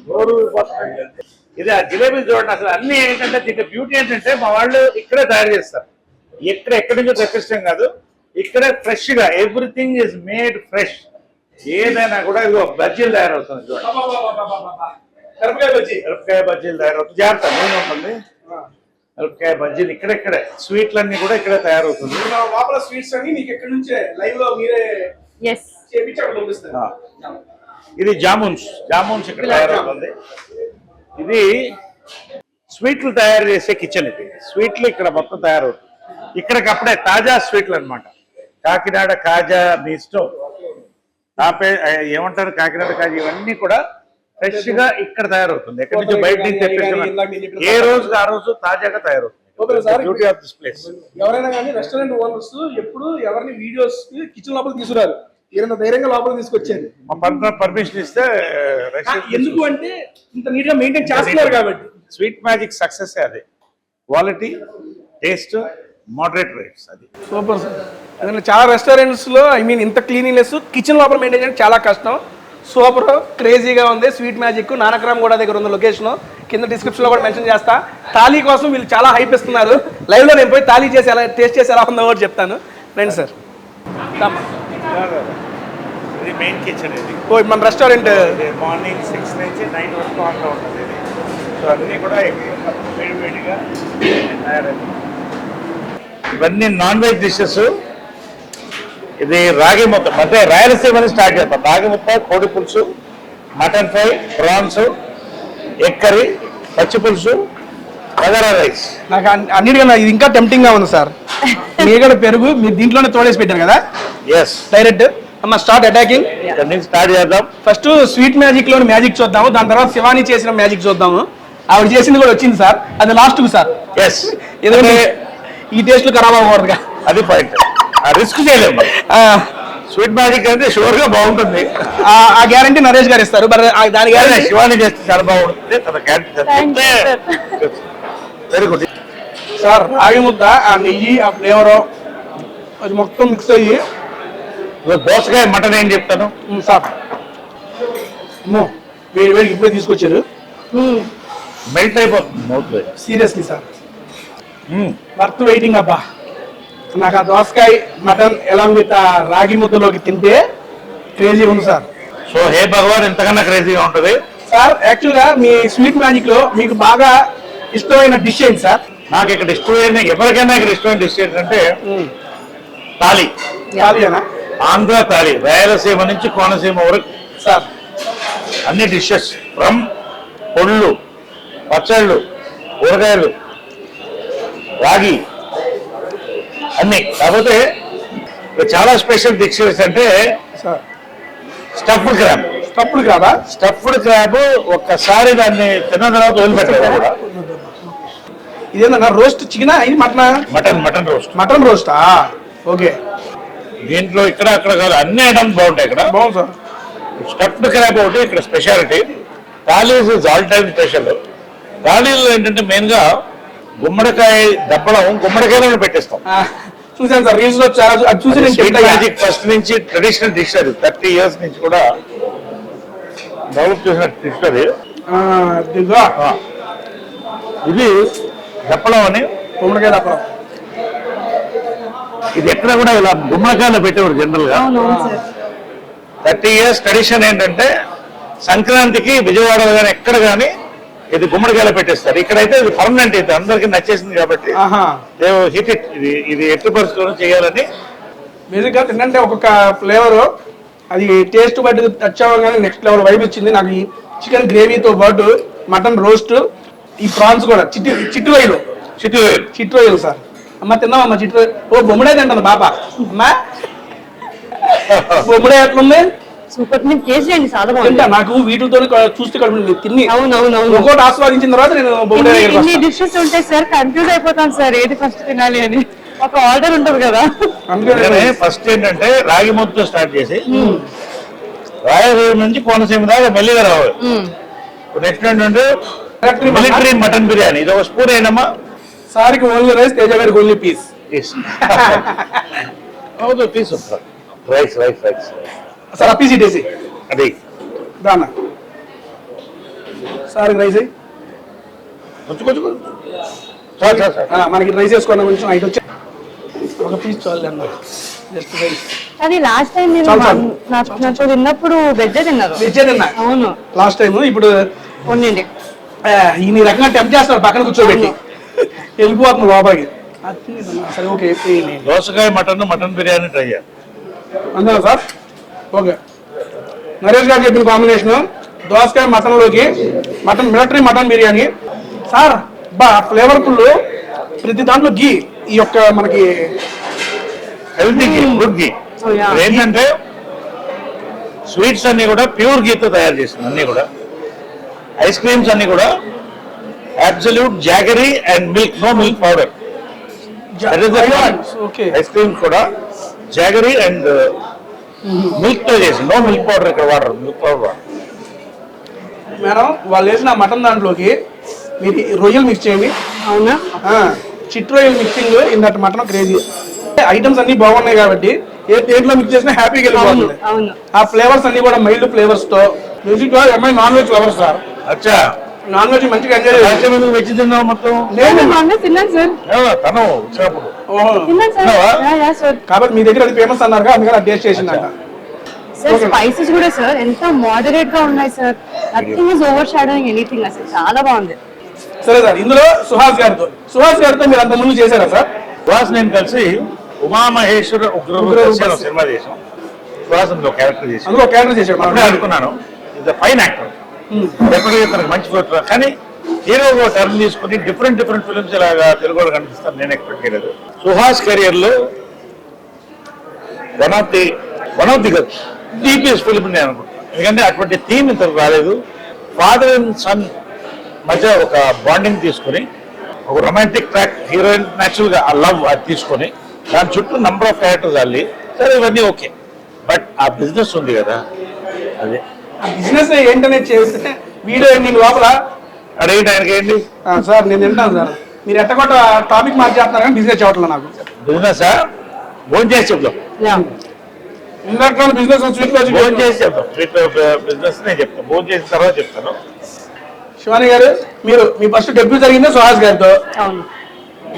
నోరు ఊరిపోతుంది. ఇది ఆ జిలేబీ చూడండి. అసలు అన్ని ఏంటంటే దీంట్లో బ్యూటీ ఏంటంటే మా వాళ్ళు ఇక్కడే తయారు చేస్తారు. ఎక్కడి నుంచో తెప్పించడం కాదు, ఇక్కడే ఫ్రెష్ గా ఎవ్రీథింగ్ ఇస్ మేడ్ ఫ్రెష్. ఏదైనా కూడా ఇదిగో బజ్జీలు తయారవుతుంది చూడండి. మిరపకాయ బజ్జీలు తయారవుతుంది. జాగ్రత్త నూనె ఉంటుంది. మిరపకాయ బజ్జీలు ఇక్కడెక్కడే, స్వీట్లన్నీ కూడా ఇక్కడే తయారవుతుంది. లోపల స్వీట్స్ అన్ని మీకు ఎక్కడి నుంచే లైవ్ లో మీరే ఎస్ చేపించి అక్కడ పంపిస్తారు. ఇది జామున్స్ ఇక్కడ తయారవుతుంది. ఇది స్వీట్లు తయారు చేసే కిచెన్. ఇది స్వీట్లు ఇక్కడ మొత్తం తయారవుతుంది. ఇక్కడికి అప్పుడే తాజా స్వీట్లు అన్నమాట. కాకినాడ కాజా మీ ఇష్టం, ఏమంటారు కాకినాడ కాజా, ఇవన్నీ కూడా ఫ్రెష్ గా ఇక్కడ తయారవుతుంది. ఎక్కడి నుంచి బయట నుంచి తెప్పించడం, ఏ రోజుకి ఆ రోజు తాజాగా తయారవుతుంది. Beauty of this place. ఎవరైనా కానీ రెస్టారెంట్ ఓనర్స్ ఎప్పుడు ఎవరిని వీడియోస్ కిచెన్ లోపల తీసుకురారు, ఏదైనా ధైర్యంగా లోపల తీసుకొచ్చేది. పర్మిషన్ ఇస్తే ఎందుకు అంటే ఇంత నీట్ గా మెయింటైన్ చేస్తున్నారు కాబట్టి. స్వీట్ మ్యాజిక్ సక్సెస్ అదే, క్వాలిటీ, టేస్ట్, మోడరేట్ రేట్స్. అది సూపర్ సార్. ఎందుకంటే చాలా రెస్టారెంట్స్ లో ఇంత క్లీనినెస్ కిచెన్ లోపల మెయింటైన్ చేయడం చాలా కష్టం. సూపర్ క్రేజీగా ఉంది. స్వీట్ మ్యాజిక్ నానక్రామ్ కూడా దగ్గర ఉంది లొకేషన్, కింద డిస్క్రిప్షన్ లో కూడా మెన్షన్ చేస్తా. తాళీ కోసం వీళ్ళు చాలా హైప్ ఇస్తున్నారు. లైవ్ లో నేను పోయి తాళీ చేసి ఎలా టేస్ట్ చేసి ఎలా ఉందో కూడా చెప్తాను. రండి సార్. ఇది మెయిన్ కిచెన్. ఇది ఓ మన రెస్టారెంట్ మార్నింగ్ 6 నుంచి 9 వరకు ఆన్లో ఉంటుంది. ఇది సో అన్నీ కూడా వేడివేడిగా తయారైంది. ఇవన్నీ నాన్ వెజ్ డిషెస్. ఇది రాగి ముద్ద, అంటే రాయలసీమని స్టార్ట్ చేస్తాం. రాగి ముద్ద, కోడి పులుసు, mutton fry, prawns, egg curry, పచ్చి పులుసు, బగారా రైస్. నాకు అన్నిటికన్నా ఇది ఇంకా టెంప్టింగ్ గా ఉంది సార్. మీగడ పెరుగు మీరు దీంట్లోనే తోడేసి పెట్టారు కదా ఎస్. డైరెక్ట్ అమ్మ స్టార్ట్ అటాకింగ్. స్టార్ట్ చేద్దాం. ఫస్ట్ స్వీట్ మ్యాజిక్ లోని మ్యాజిక్ చూద్దాము, దాని తర్వాత శివాని చేసిన మ్యాజిక్ చూద్దాము. ఆవిడ చేసింది కూడా వచ్చింది సార్, అది లాస్ట్ కు సార్. ఎస్. ఈ టేస్ట్లు ఖరాబ్ అవ్వకూడదుగా. అది పాయింట్. ఆ రిస్క్ చేయలేము. స్వీట్ మ్యాజిక్ అంటే షూర్ గా బాగుంటుంది. ఆ గ్యారంటీ నరేష్ గారు ఇస్తారు. మరి దాని గ్యారంటీ శివాని చేస్తే చాలా బాగుంటుంది. తన గ్యారంటీ వెరీ గుడ్. సార్ రాగి ముద్ద, ఆ నెయ్యి, ఆ ఫ్లేవర్ అది మొత్తం మిక్స్ అయ్యి దోసకాయ మటన్ ఏం చెప్తాను సార్ వేడి వేడికి ఇప్పుడే తీసుకొచ్చారు. మెల్ట్ అయిపోతుంది మౌత్ లో. సీరియస్లీ సార్ వర్త్ వెయిటింగ్ అబ్బా. నాకు ఆ దోసకాయ మటన్ ఎలా విత్ ఆ రాగి ముద్దలోకి తింటే క్రేజీ ఉంది సార్. సో హే భగవాన్ ఎంతకన్నా క్రేజీగా ఉంటుంది సార్. యాక్చువల్గా మీ స్వీట్ మ్యాజిక్ లో మీకు బాగా ఇష్టమైన డిష్ ఏంటి సార్? నాకు ఇక్కడ ఇష్టమైన, ఎవరికైనా ఇక్కడ ఇష్టమైన డిష్ ఏంటంటే తాలి. ఖాళీనా ఆంధ్ర తాలి, రాయలసీమ నుంచి కోనసీమ వరకు సార్? అన్ని డిషెస్ ఫ్రమ్ పొళ్ళు, పచ్చళ్ళు, కూరగాయలు, రాగి అన్ని. కాకపోతే చాలా స్పెషల్ డిషెస్ అంటే సార్ స్టఫ్డ్ క్రాబ్. తప్పుడు కాదా? స్టఫ్డ్ క్రాబ్ ఒక్కసారి దాన్ని తిన్న తర్వాత వదిలిపెట్టారు కూడా. ఇదేంటన్నా రోస్ట్ చికెనా ఇది మటనా? Mutton roast. మటన్ రోస్టా? ఓకే. దీంట్లో ఇక్కడ అక్కడ కాదు, అన్ని ఐటమ్స్ బాగుంటాయి ఇక్కడ. బాగుంది సార్. స్టఫ్డ్ క్రాబ్ ఒకటి ఇక్కడ speciality. Thalis is all time special. థాలీలో ఏంటంటే మెయిన్ గా గుమ్మడికాయ దప్పడం, గుమ్మడికాయలను పెట్టేస్తాం. చూసాను సార్ రీల్స్ లో చాలా. అది చూసి నేను స్వీట్ తింటా. మ్యాజిక్ ఫస్ట్ నుంచి ట్రెడిషనల్ డిష్ అది. 30 years నుంచి కూడా డెవలప్ చేసిన డిష్ అది. ఇదిగో ఇది దప్పడం అని. గుమ్మడికాయ దప్పడం. ఇది ఎక్కడ కూడా ఇలా గుమ్మడికాయలు పెట్టేవారు జనరల్ గా. 30 years ట్రెడిషన్ ఏంటంటే సంక్రాంతికి విజయవాడలో కానీ ఎక్కడ కానీ ఇది గుమ్మడికాయలు పెట్టేస్తారు. ఇక్కడైతే ఇది పర్మనెంట్. అయితే అందరికి నచ్చేసింది కాబట్టి హిట్ ఇట్. ఇది ఎట్టి పరిస్థితుల్లో చేయాలని. బేసిక్ గా తింటే ఒక్కొక్క ఫ్లేవర్ అది టేస్ట్ బట్టి టచ్ అవ్వగానే నెక్స్ట్ లెవెల్ వైబ్ వచ్చింది నాకు. ఈ చికెన్ గ్రేవీతో పాటు మటన్ రోస్ట్, ఈ ప్రాన్స్ కూడా చిట్టు రొయ్యలు సార్. అమ్మ తిన్నామమ్మ చిట్టు రొయ్యలు. ఓ బొమ్మడే తింటాను బాబా. అమ్మా బొమ్మడే ఎట్లుంది? సూపర్. నేను టేస్ట్ చేయండి చాలా తింటా. బాగుంది. నాకు వీటితో చూస్తే కడుపు తిని అవునవును. ఒకటి ఆస్వాదించిన తర్వాత నేను బొమ్మడే ఇన్ని డిషెస్ ఉంటాయి సార్, కన్ఫ్యూజ్ అయిపోతాను సార్ ఏది ఫస్ట్ తినాలి అని. ఒక ఆర్డర్ ఉంటుంది కదా. అందుకనే ఫస్ట్ ఏంటంటే రాగి ముద్దతో స్టార్ట్ చేసి రాయలసీమ నుంచి కోనసీమ దాకా మెల్లిగా రావాలి. నెక్స్ట్ ఏంటంటే మిలిటరీ మటన్ బిర్యానీ. ఇది ఒక స్పూన్ అయినమ్మా. సార్కి ఓన్లీ రైస్, తేజ గారికి only piece. Piece rice rice rice sir ఆ పీస్ ఇటేసి అది దానా సార్కి రైస్ అయ్యి కొంచెం కొంచెం సార్ మనకి రైస్ వేసుకున్న కొంచెం ఐదు వచ్చి ఒక పీస్ చాలు అన్న. Just rice. అది లాస్ట్ టైం మీరు నాతో తిన్నప్పుడు వెజ్ తిన్నారు. వెజ్ తిన్నా అవును లాస్ట్ టైం. ఇప్పుడు ఉండండి. ఈ రకంగా టెంప్ చేస్తారు పక్కన కూర్చోబెట్టి. వెళ్ళిపోతుంది లోపలికి. సరే ఓకే. దోసకాయ మటన్ బిర్యానీ ట్రై చేయాలి. అంతేనా సార్? ఓకే. నరేష్ గారు చెప్పిన కాంబినేషన్ దోసకాయ మటన్లోకి మిలిటరీ మటన్ బిర్యానీ సార్. బా ఫ్లేవర్ఫుల్. ప్రతి దాంట్లో గీ. ఈ యొక్క మనకి హెల్తీ గీ, గుడ్ గీ. ఏంటంటే స్వీట్స్ అన్ని కూడా ప్యూర్ గీతో తయారు చేసింది. అన్ని కూడా ఐస్ క్రీమ్స్ అన్ని కూడా absolute jaggery and milk, no milk powder. Ice creams కూడా జాగరీ అండ్ మిల్క్ తో చేసి, నో మిల్క్ పౌడర్ ఇక్కడ వాడరు. మిల్క్ పౌడర్ మేడం వాళ్ళు వేసిన మటన్ దాంట్లోకి మీరు రొయ్యలు మిక్స్ చేయండి. అవునా? చిట్ రొయ్యలు mixing in that mutton crazy. Items అన్ని బాగున్నాయి కాబట్టి దేంట్లో మిక్స్ చేసినా హ్యాపీగా వెళ్ళిపోతుంది. ఆ ఫ్లేవర్స్ అన్ని కూడా మైల్డ్ ఫ్లేవర్స్ తో. బేసిక్ గా అమ్మాయి నాన్ వెజ్ ఫ్లేవర్స్ సార్. అచ్చా, నాన్ వెజ్ మంచిగా ఎంజాయ్ చేయాలి. వెజ్ తిన్నావు మొత్తం. తిన్నాను సార్. తను వచ్చినప్పుడు తిన్నాను సార్. కాబట్టి మీ దగ్గర అది ఫేమస్ అన్నారు, అందుకని టేస్ట్ చేసిందంట. సార్ స్పైసెస్ కూడా సార్ ఎంత మోడరేట్ గా ఉన్నాయి sir. Nothing is over shadowing anything. అసలు చాలా బాగుంది. సరే సార్, ఇందులో సుహాస్ గారితో మీరు అంత ముందు చేశారా సార్? సుహాస్ నేను కలిసి ఉమామహేశ్వర ఉగ్ర సినిమా చేసాం. సుహాస్ అందులో క్యారెక్టర్ చేసి అందులో క్యారెక్టర్ చేశాడు. అప్పుడే అనుకున్నాను ఇది ఫైన్ యాక్టర్, డెఫినెట్గా తనకు మంచి ఫోటో. కానీ హీరో టర్న్ తీసుకుని డిఫరెంట్ ఫిల్మ్స్ ఇలాగా తెలుగులో కనిపిస్తారు నేను ఎక్స్పెక్ట్ చేయలేదు. సుహాస్ కెరియర్ లో one of the DPS film నేను అనుకుంటున్నాను. ఎందుకంటే అటువంటి థీమ్ ఇంతకు రాలేదు. ఫాదర్ అండ్ సన్ మధ్య ఒక బాండింగ్ తీసుకుని ఒక రొమాంటిక్ ట్రాక్ హీరోయిన్ న్యాచురల్ గా ఆ లవ్ అది తీసుకొని దాని చుట్టూ నంబర్ ఆఫ్ క్యారెక్టర్స్ అల్లి సరే ఇవన్నీ ఓకే, బట్ ఆ బిజినెస్ ఉంది కదా అదే ఆ బిజినెస్ ఏంటనేది చేస్తే వీడియో ఎండింగ్ లోపల అడిగిన ఆయనకి ఏంటి సార్ నేను తింటాను సార్, మీరు ఎట్టకొట్ట టాపిక్ మార్చేస్తున్నారు కానీ బిజినెస్ చెప్పట్లేదు నాకు. బిజినెస్ ఫోన్ చేసి చెప్తాం, ఇందాక బిజినెస్ ఫోన్ చేసి చెప్తాం. బిజినెస్ నేను చెప్తాను, ఫోన్ చేసిన తర్వాత చెప్తాను. శివాని గారు, మీరు మీ ఫస్ట్ డెబ్యూ జరిగింది సుహాస్ గారితో. అవును.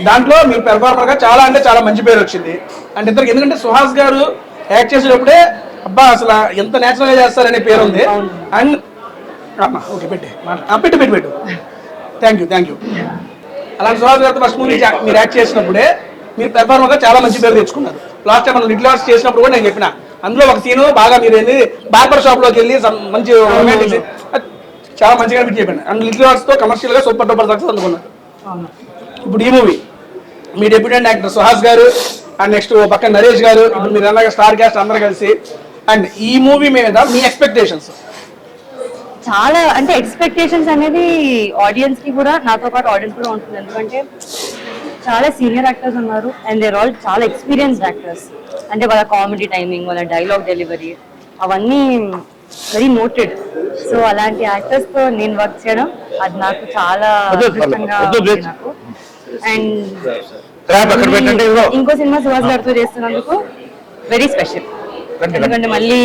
దాంట్లో మీరు పెర్ఫార్మర్ గా చాలా అంటే చాలా మంచి పేరు వచ్చింది. అంటే ఇద్దరికి, ఎందుకంటే సుహాస్ గారు యాక్ట్ చేసేటప్పుడే అబ్బా అసలు ఎంత నేచురల్ గా చేస్తారనే పేరు ఉంది. అండ్ ఓకే పెట్టు థ్యాంక్ యూ. అలాంటి సుహాస్ గారితో ఫస్ట్ మూవీ మీరు యాక్ట్ చేసినప్పుడే మీరు పెర్ఫార్మర్ గా చాలా మంచి పేరు తెచ్చుకున్నారు. లాస్ట్ టైం మనం లిటిల్ ఆర్ట్స్ చేసినప్పుడు కూడా నేను చెప్పిన, అందులో ఒక సీను బాగా మీరు ఏంది బార్బర్ షాప్ లోకి వెళ్ళి మంచి చాలా మంచిగా అనిపించి చెప్పాను. అండ్ లిటిల్ ఆర్ట్స్ తో కమర్షియల్ గా సూపర్ డూపర్ సక్సెస్ అందుకున్నారు. ఇప్పుడు ఈ మూవీ మీ డెబ్యూటెంట్ యాక్టర్ సుహాస్ గారు అండ్ నెక్స్ట్ పక్కన నరేష్ గారు, ఇప్పుడు మీరు అన్నాక స్టార్ క్యాస్ట్ అందరూ కలిసి, అండ్ ఈ మూవీ మీద మీ ఎక్స్పెక్టేషన్స్? చాలా అంటే ఎక్స్పెక్టేషన్స్ అనేది ఆడియన్స్ కి కూడా, నాతో పాటు ఆడియన్స్ కూడా ఉంటుంది. ఎందుకంటే చాలా సీనియర్ యాక్టర్స్ ఉన్నారు అండ్ దేర్ ఆల్ చాలా ఎక్స్పీరియన్స్డ్ యాక్టర్స్. అంటే వాళ్ళ కామెడీ టైమింగ్, వాళ్ళ డైలాగ్ డెలివరీ అవన్నీ వెరీ నోటెడ్. సో అలాంటి యాక్టర్స్ తో నేను వర్క్ చేయడం అది నాకు చాలా అదృష్టంగా ఉంది నాకు. అండ్ ఇంకో సినిమా సుహాస్ గారితో చేస్తున్నందుకు వెరీ స్పెషల్. ఎందుకంటే మళ్ళీ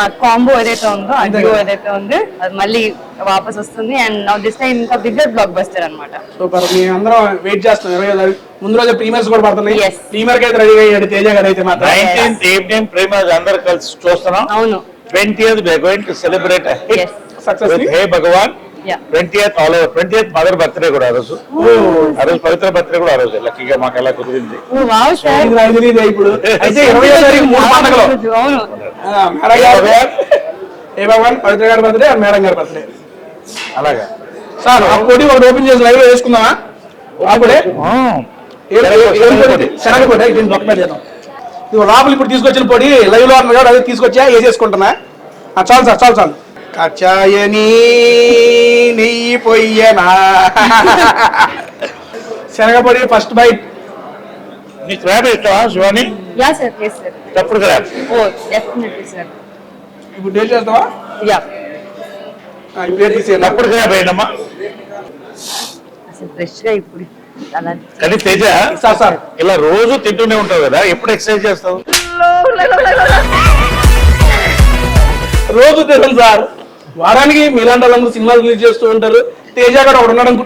ఆ కాంబో ఏదైతే ఉందో, ఆ డ్యూ ఏదైతే ఉందో అది మళ్ళీ వాపస్ వస్తుంది. అండ్ నౌ దిస్ టైం ఇంకా బిగ్గర్ బ్లాక్ బస్టర్ అన్నమాట. సూపర్. మేము అందరం వెయిట్ చేస్తాం. 25 ముందు రోజు ప్రీమియర్స్ కూడా పడుతున్నాయి. Yes. ప్రీమియర్ కి అయితే రెడీగా అయ్యాడు తేజ గారు అయితే మాత్రం. 19th ఈవినింగ్ ప్రేమస్ అందరు కలిసి చూస్తున్నాం. అవును. 20th we are going to celebrate a hit Yes. Success with Hey Bhagwan. Yeah. 20th all over. 20th mother birthday కూడా ఆ రోజు. ఆ రోజు పవిత్ర బర్త్డే కూడా ఆ రోజు. లక్కీగా మాకు ఎలా కుదిరింది. ఓ వావ్ సార్. ఇది నాకు తెలియదు ఇప్పుడు. అయితే 25వ తారీఖు 3 పండుగలు. అవును. మేడం గారు, ఏ భగవాన్, పవిత్ర గారి బర్త్డే, మేడం గారి బర్త్డే. అలాగా సార్ ఆ పొడి ఒకటి ఓపెన్ చేసి లైవ్ లో వేసుకుందామా? అప్పుడే శనగపొడి దీన్ని బొక్క చేద్దాం. ఇది లోపల ఇప్పుడు తీసుకొచ్చిన పొడి లైవ్ లో అన్న కూడా అదే తీసుకొచ్చా వేసేసుకుంటున్నా. చాలు సార్, చాలు. కచ్చాయని నెయ్యి పొయ్యనా శనగపొడి ఫస్ట్ బైట్. నీకు ర్యాప్ ఇస్తావా Shivani? Yeah sir. yes sir. తప్పుడు ర్యాప్. Oh definitely sir. ఇప్పుడు టేస్ట్ చేస్తావా? యా. ఇప్పుడు తీసేయాలి. తప్పుడు ర్యాప్ అయ్యమ్మా. అసలు ఫ్రెష్ గా ఇప్పుడు అలా. కానీ తేజ సార్ ఇలా రోజు తింటూనే ఉంటావు కదా, ఎప్పుడు ఎక్సర్సైజ్ చేస్తావు? రోజు తిన్నాను సార్. వారానికి మీలాంటి వాళ్ళందరూ సినిమాలు రిలీజ్ చేస్తూ ఉంటారు. తేజ కూడా ఒకడు ఉన్నాడు.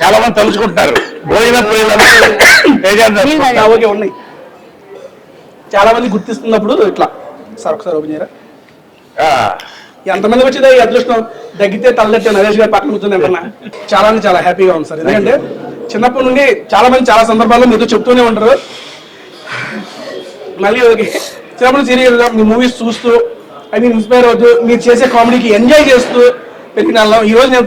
చాలా మంది తలుచుకుంటారు ఓకే ఉన్నాయి. చాలా మంది గుర్తిస్తున్నప్పుడు ఇట్లా సార్ ఒకసారి ఓపెన్ చేయరా? ఎంతమందికి వచ్చిందా ఈ అదృష్టం? తగ్గితే తల్లెట్టే నరేష్ గారు పక్కన కూర్చొని అంటున్నా. చాలా అంటే చాలా హ్యాపీగా ఉంది సార్. ఎందుకంటే చిన్నప్పటి నుండి చాలా మంది చాలా సందర్భాల్లో మీతో చెప్తూనే ఉంటారు. మళ్ళీ చిన్నప్పుడు సీరియల్గా మీ మూవీస్ చూస్తూ ఇన్స్పైర్ అవుతూ మీరు చేసే కామెడీకి ఎంజాయ్ చేస్తూ పెరిగిన వాళ్ళం. ఈ రోజు నేను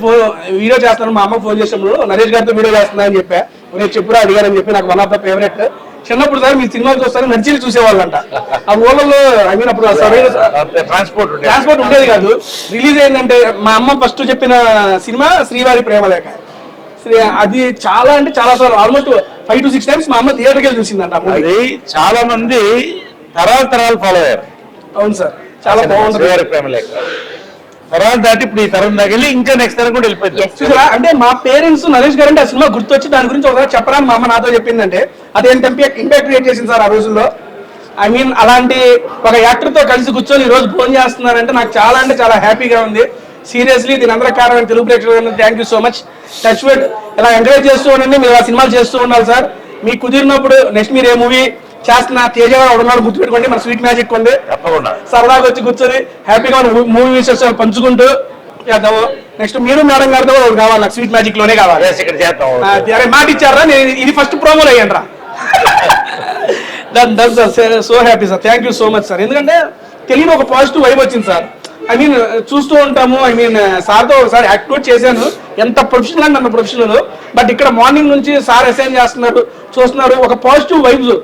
వీడియో చేస్తాను, మా అమ్మ ఫోన్ చేసినప్పుడు నరేష్ గారితో వీడియో చేస్తున్నా అని చెప్పా. నేను చెప్పురా అడిగారని చెప్పి నాకు వన్ ఆఫ్ ద ఫేవరెట్. చిన్నప్పుడు సార్ మీ సినిమాలు చూస్తారని నర్చీలు చూసేవాళ్ళంట. ఆ ఊళ్ళలో అప్పుడు ట్రాన్స్పోర్ట్ ఉండేది కాదు. రిలీజ్ అయిందంటే మా అమ్మ ఫస్ట్ చెప్పిన సినిమా శ్రీవారి ప్రేమలేఖ. అది చాలా అంటే చాలా సార్లు ఆల్మోస్ట్ 5 to 6 times మా అమ్మ థియేటర్కి వెళ్ళి చూసిందంట. అది చాలా మంది తరాలు ఫాలో అయ్యారు. అవును సార్, చాలా బాగుంటుంది. ప్రేమలేఖ తర్వాత దాటి ఇప్పుడు ఈ తరం తగిలి ఇంకా నెక్స్ట్ తరం కూడా వెళ్ళిపోయింది. చూసారా, అంటే మా పేరెంట్స్ నరేష్ గారు అంటే ఆ సినిమా గుర్తొచ్చి దాని గురించి ఒకసారి చెప్పడానికి మా అమ్మ నాతో చెప్పిందంటే అది ఎంత ఇంపాక్ట్ క్రియేట్ చేసింది సార్ ఆ రోజుల్లో. అలాంటి ఒక యాక్టర్ తో కలిసి కూర్చొని ఈ రోజు ఫోన్ చేస్తున్నారంటే నాకు చాలా అంటే చాలా హ్యాపీగా ఉంది. సీరియస్లీ దీని అందరూ కారణం తెలుగు ప్రేక్షకులు. Thank you so much. Touch wood ఇలా ఎంకరేజ్ చేస్తూ ఉండండి. మీరు ఆ సినిమాలు చేస్తూ ఉండాలి సార్. మీకు కుదిరినప్పుడు నెక్స్ట్ మీరు ఏ మూవీ చేస్తున్నా తేజ గారు ఒకడున్నాడు గుర్తుపెట్టుకోండి. మన స్వీట్ మ్యాజిక్ ఉంది, తప్పకుండా సరదాగా వచ్చి కూర్చొని హ్యాపీగా మూవీ విషయాలు పంచుకుంటూ చేద్దాము. నెక్స్ట్ మీరు మేడం గారితో కూడా కావాలి, నాకు స్వీట్ మ్యాజిక్ లోనే కావాలి. ఇక్కడ చేద్దాం. మాట ఇచ్చారా? నేను ఇది ఫస్ట్ ప్రోమోలో అయ్యాను రా. So happy sir. Thank you so much sir. ఎందుకంటే తెలియని ఒక పాజిటివ్ వైబ్ వచ్చింది సార్. చూస్తూ ఉంటాము. సార్తో ఒకసారి యాక్టివేట్ చేశాను. ఎంత ప్రొఫెషనల్ అంటే అంత ప్రొఫెషనల్. బట్ ఇక్కడ మార్నింగ్ నుంచి సార్ అసైన్ చేస్తున్నారు, చూస్తున్నారు. ఒక పాజిటివ్ వైబ్స్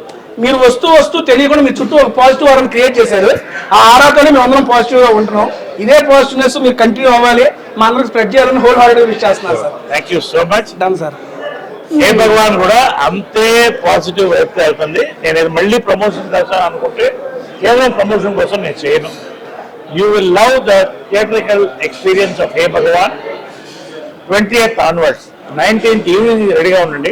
మీరు వస్తూ తెలియకుండా మీ చుట్టూ ఒక పాజిటివ్ ఆరాని క్రియేట్ చేశారు. ఆ ఆరాతోనే మేము అందరం పాజిటివ్గా ఉంటున్నాం. ఇదే పాజిటివ్నెస్ మీరు కంటిన్యూ అవ్వాలి, మా అందరికి స్ప్రెడ్ చేయాలని హోల్ హార్ట్గా విష్ చేస్తున్నారు sir. Thank you so much. Done sir. ఏ భగవాన్ కూడా అంతే పాజిటివ్ వైపు వెళ్తుంది. నేను ఇది మళ్ళీ ప్రమోషన్ కోసం అనుకుంటే కేవలం ప్రమోషన్ కోసం నేను చేయను. You will love the theatrical experience of Hey Bhagwan 20th onwards. 19th evening రెడీగా ఉండండి.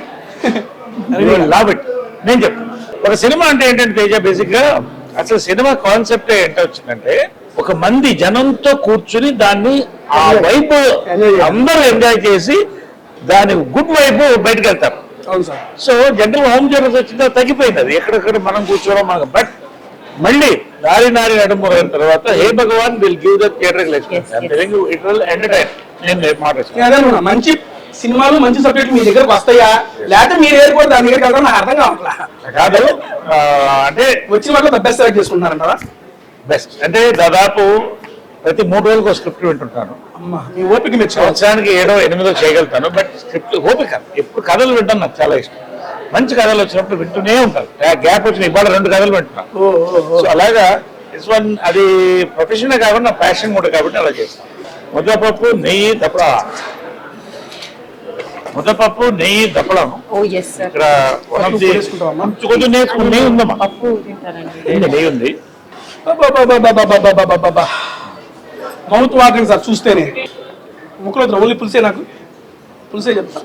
You will love it. నేను చెప్తాను, ఒక సినిమా అంటే ఏంటంటే తేజ, బేసిక్ గా అసలు సినిమా కాన్సెప్ట్ ఏంటో వచ్చిందంటే ఒక మంది జనంతో కూర్చుని దాన్ని ఆ వైపు అందరూ ఎంజాయ్ చేసి దాని గుడ్ వైపు బయటకు వెళ్తారు. అవును sir. So general home theatres వచ్చిందా తగ్గిపోయింది అది, ఎక్కడెక్కడ మనం కూర్చోవడం మనకు. బట్ మళ్ళీ నారి నడుమురైన తర్వాత Hey Bhagawan will give the theatre experience. It will entertain. నేను మాట మంచి సినిమాలు మంచి సబ్జెక్ట్ మీ దగ్గరకు వస్తాయా, లేకపోతే మీరు ఏరుకోరు దాని దగ్గరికి వెళ్తారు, నాకు అర్థం కావట్లా. కాదు, అంటే వచ్చిన వాటిలో బెస్ట్ సెలెక్ట్ చేసుకుంటున్నారంటారా? బెస్ట్ అంటే దాదాపు ప్రతి 3 రోజులకు ఒక స్క్రిప్ట్ వింటుంటాను. అమ్మా, మీ ఓపిక మెచ్చుకోవచ్చు. సంవత్సరానికి 7, 8 చేయగలుగుతాను. బట్ స్క్రిప్ట్ ఓపిక. ఎప్పుడు కథలు వింటాను, నాకు చాలా ఇష్టం. మంచి కథలు వచ్చినప్పుడు వింటూనే ఉంటాను. గ్యాప్ వచ్చిన ఇవాళ 2 కథలు వింటున్నాను. సో అలాగా ఇట్స్ వన్, అది ప్రొఫెషన్ కాకుండా నా ప్యాషన్ కూడా కాబట్టి అలా చేస్తాను. ముద్దపప్పు నెయ్యి దప్పడం. ముద్దపప్పు నెయ్యి దప్పడం ఇక్కడ కొంచెం నేర్చుకుని నెయ్యి ఉందమ్మా. నెయ్యి ఉంది. మౌత్ వాటరింగ్ సార్ చూస్తేనే. ముక్కలు ఓన్లీ పులిసే, నాకు పులిసే చెప్తా.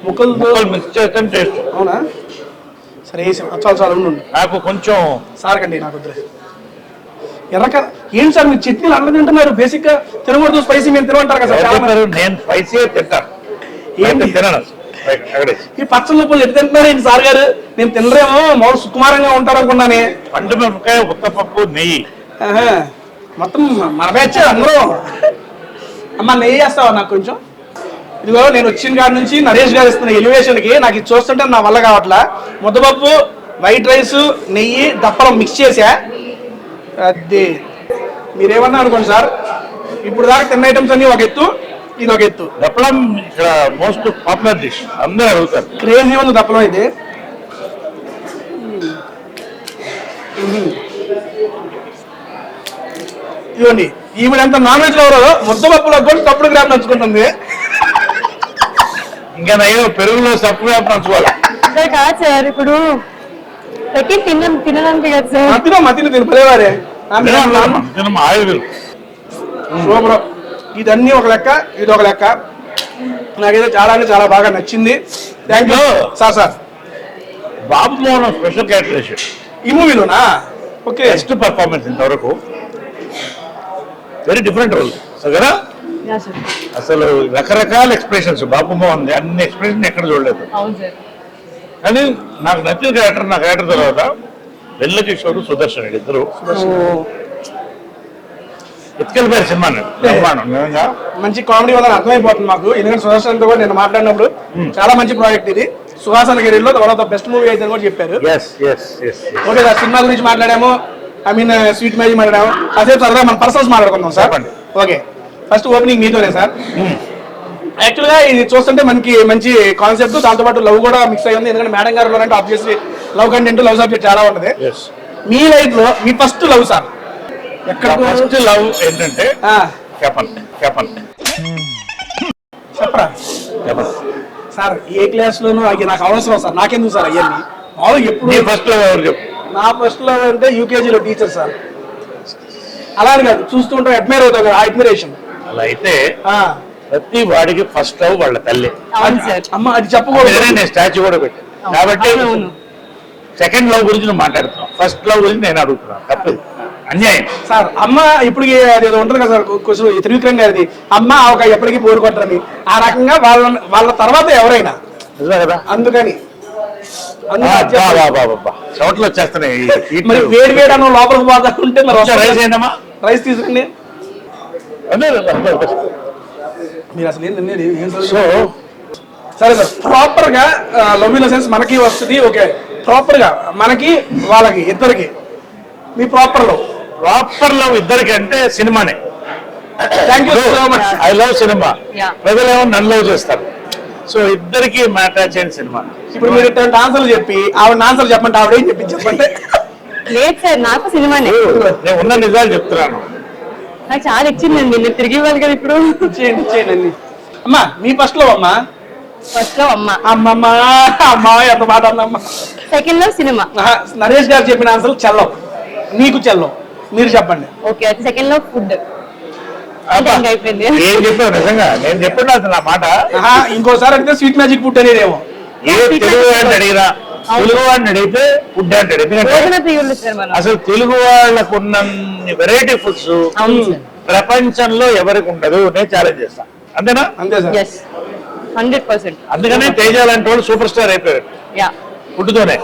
ముక్కలు మిక్స్ చేస్తాను టేస్ట్. అవునా? సరే చాలా చాలా ఉండు. నాకు కొంచెం సార్ కండి, నాకు వద్దు. ఎర్రక ఏంటి సార్ మీరు చట్నీలు అన్న తింటున్నారు? బేసిక్ గా తినకూడదు, స్పైసీ మేము తినమంటారు కదా సార్. నేను స్పైసీ తింటాను. ఏంటి తినను ఈ పచ్చళ్ళ పూలు ఎటు తింటున్నారు ఏంటి సార్ గారు? నేను తినరేమో, మామూలు సుకుమారంగా ఉంటారు అనుకున్నానే. పండు మిరపకాయ, ఉత్తపప్పు, నెయ్యి మొత్తం మన బ్యాచ్ అందరూ. అమ్మ నెయ్యి వేస్తావా నాకు కొంచెం? ఇదిగో నేను వచ్చిన కాడి నుంచి నరేష్ గారు ఇస్తున్న ఎలివేషన్కి నాకు ఇది చూస్తుంటే నా వల్ల కావట్లా. ముద్దపప్పు, వైట్ రైస్, నెయ్యి, దప్పడం మిక్స్ చేసా. అది మీరేమన్నా అనుకోండి సార్, ఇప్పుడు దాకా తిన్న ఐటమ్స్ అన్ని ఒక ఎత్తు, ఇది ఒక ఎత్తు. దప్పడం ఇక్కడ మోస్ట్ పాపులర్ డిష్, అందరూ అడుగుతారు. క్రేజ్ ఏముంది దప్పడం అయితే. ఇవ్వండి, ఈవిడ ఎంత నాన్ వెజ్ ఎవరో ముద్దపప్పులో కూడా తప్పుడు గ్రామ్ నంచుకుంటుంది. ఇంకా నయ్యో పెరుగులో సప్పు గ్రామ్ నంచుకోవాలి. కాదు సార్, ఇప్పుడు తినడానికి కదా సార్. మతిని తిని పదేవారే. ఆయుర్వేదం సూపర్. ఇదన్నీ ఒక లెక్క, ఇది ఒక లెక్క. నాకైతే చాలా అంటే చాలా బాగా నచ్చింది. Thank you sir. Sir Babu Mohan special characterisation ఈ మూవీలోనా? ఓకే. బెస్ట్ పర్ఫార్మెన్స్ ఇంతవరకు. వెరీ డిఫరెంట్ రోల్ కదా. అసలు రకరకాల ఎక్స్ప్రెషన్స్ బాబు మోహన్, అన్ని ఎక్స్ప్రెషన్ ఎక్కడ చూడలేదు. కానీ నాకు నచ్చిన క్యారెక్టర్, నా క్యారెక్టర్ తర్వాత వెల్ల కిషోర్, సుదర్శన్ ఇద్దరు ఎత్తుకెళ్ళిపోయారు సినిమా. మంచి కామెడీ వల్ల అర్థమైపోతుంది మాకు. ఎందుకంటే సుదర్శన్తో కూడా నేను మాట్లాడినప్పుడు చాలా మంచి ప్రాజెక్ట్ ఇది. సుహాసన గిరిలో one of the best movie అయితే కూడా చెప్పారు. ఓకే సార్, సినిమా గురించి మాట్లాడాము, ఐ మీన్ స్వీట్ మ్యాజిక్ మాట్లాడాము. అదే సరదా మన పర్సనల్స్ మాట్లాడుకుందాం సార్. ఓకే, ఫస్ట్ ఓపెనింగ్ మీతోనే సార్. యాక్చువల్గా ఇది చూస్తుంటే మనకి మంచి కాన్సెప్ట్, దాంతోపాటు లవ్ కూడా మిక్స్ అయ్యింది. ఎందుకంటే మేడం గారు అంటే obviously love content, love subject చాలా ఉంటుంది. మీ లైఫ్ లో మీ ఫస్ట్ లవ్ సార్ ఎక్కడ? ఫస్ట్ లవ్ ఏంటంటే చెప్పరా సార్? ఏ క్లాస్ లోనూ నాకు అవసరం సార్, నాకెందుకు సార్ అయ్యండి. మామూలు ఎప్పుడు ఫస్ట్ లవ్ ఎవరు చెప్పు? నా ఫస్ట్ లవ్ అంటే యూకేజీలో టీచర్ సార్. అలా అని కాదు, చూస్తూ ఉంటాం, అడ్మైర్ అవుతాం కదా, అడ్మిరేషన్. అలా అయితే ప్రతి వాడికి ఫస్ట్ లవ్ వాళ్ళ తల్లి. అమ్మ అది చెప్పకూడదు, నేను స్టాచ్యూ కూడా పెట్టాను. కాబట్టి సెకండ్ లవ్ గురించి నువ్వు మాట్లాడుతున్నావు, ఫస్ట్ లవ్ గురించి నేను అడుగుతున్నాను. తప్పదు, అన్యాయం సార్. అమ్మ ఇప్పటికి అది ఉంటుంది కదా సార్, కొంచెం త్రివిక్రమ్ గారిది, అమ్మ ఒక ఎప్పటికీ పోరు కొట్టరని. ఆ రకంగా వాళ్ళ తర్వాత ఎవరైనా కదా. అందుకని చోట్ల వచ్చేస్తున్నాయి. మరి వేడి వేడి అన్న లోపలికి పోతా ఉంటే రైస్ ఏంటమ్మా? రైస్ తీసుకుని మీరు అసలు ఏం సరే సార్. ప్రాపర్ గా లవ్ ఇన్ ద సెన్స్ మనకి వస్తుంది. ఓకే, ప్రాపర్ గా మనకి వాళ్ళకి ఇద్దరికి మీ ప్రాపర్ లవ్ ఇద్దరికి అంటే సినిమానే. Thank you so much. I love cinema. ప్రజలేమో నన్ను లవ్ చేస్తారు. సో ఇద్దరికి మ్యాటర్ అయిన సినిమా. ఇప్పుడు మీరు ఇట్లాంటి ఆన్సర్లు చెప్పి ఆవిడ ఆన్సర్లు చెప్పండి, ఆవిడ ఏం చెప్పండి. లేదు సార్, నాకు సినిమానే. నేను ఉన్న నిజాలు చెప్తున్నాను. నాకు చాలా ఇచ్చిందండి, నేను తిరిగి ఇవ్వాలి కదా ఇప్పుడు. ఇచ్చేయండి. అమ్మా మీ ఫస్ట్ లో అమ్మా. ఫస్ట్ లో అమ్మ, అమ్మ ఎంత మాట అమ్మా. సెకండ్ లో సినిమా. నరేష్ గారు చెప్పిన ఆన్సర్ చెల్లం, నీకు చెల్లం, మీరు చెప్పండి. ఓకే, సెకండ్ లో ఫుడ్. అయిపోయింది. ఏం చెప్పావు నిజంగా? నేను చెప్పండి అసలు నా మాట. ఇంకోసారి అడిగితే స్వీట్ మ్యాజిక్ ఫుడ్ అనేదేమో. ఏ తెలుగు వాడిని అడిగినా, తెలుగు వాడిని అడిగితే ఫుడ్ అంటాడు. ఎందుకంటే అసలు తెలుగు వాళ్ళకు ఉన్న వెరైటీ ఫుడ్స్ ప్రపంచంలో ఎవరికి ఉండదు. నేను ఛాలెంజ్ చేస్తాను, అంతేనా? అంతే సార్. 100%. అందుకనే తేజ లాంటి వాళ్ళు సూపర్ స్టార్ అయిపోయారు ఫుడ్తోనే.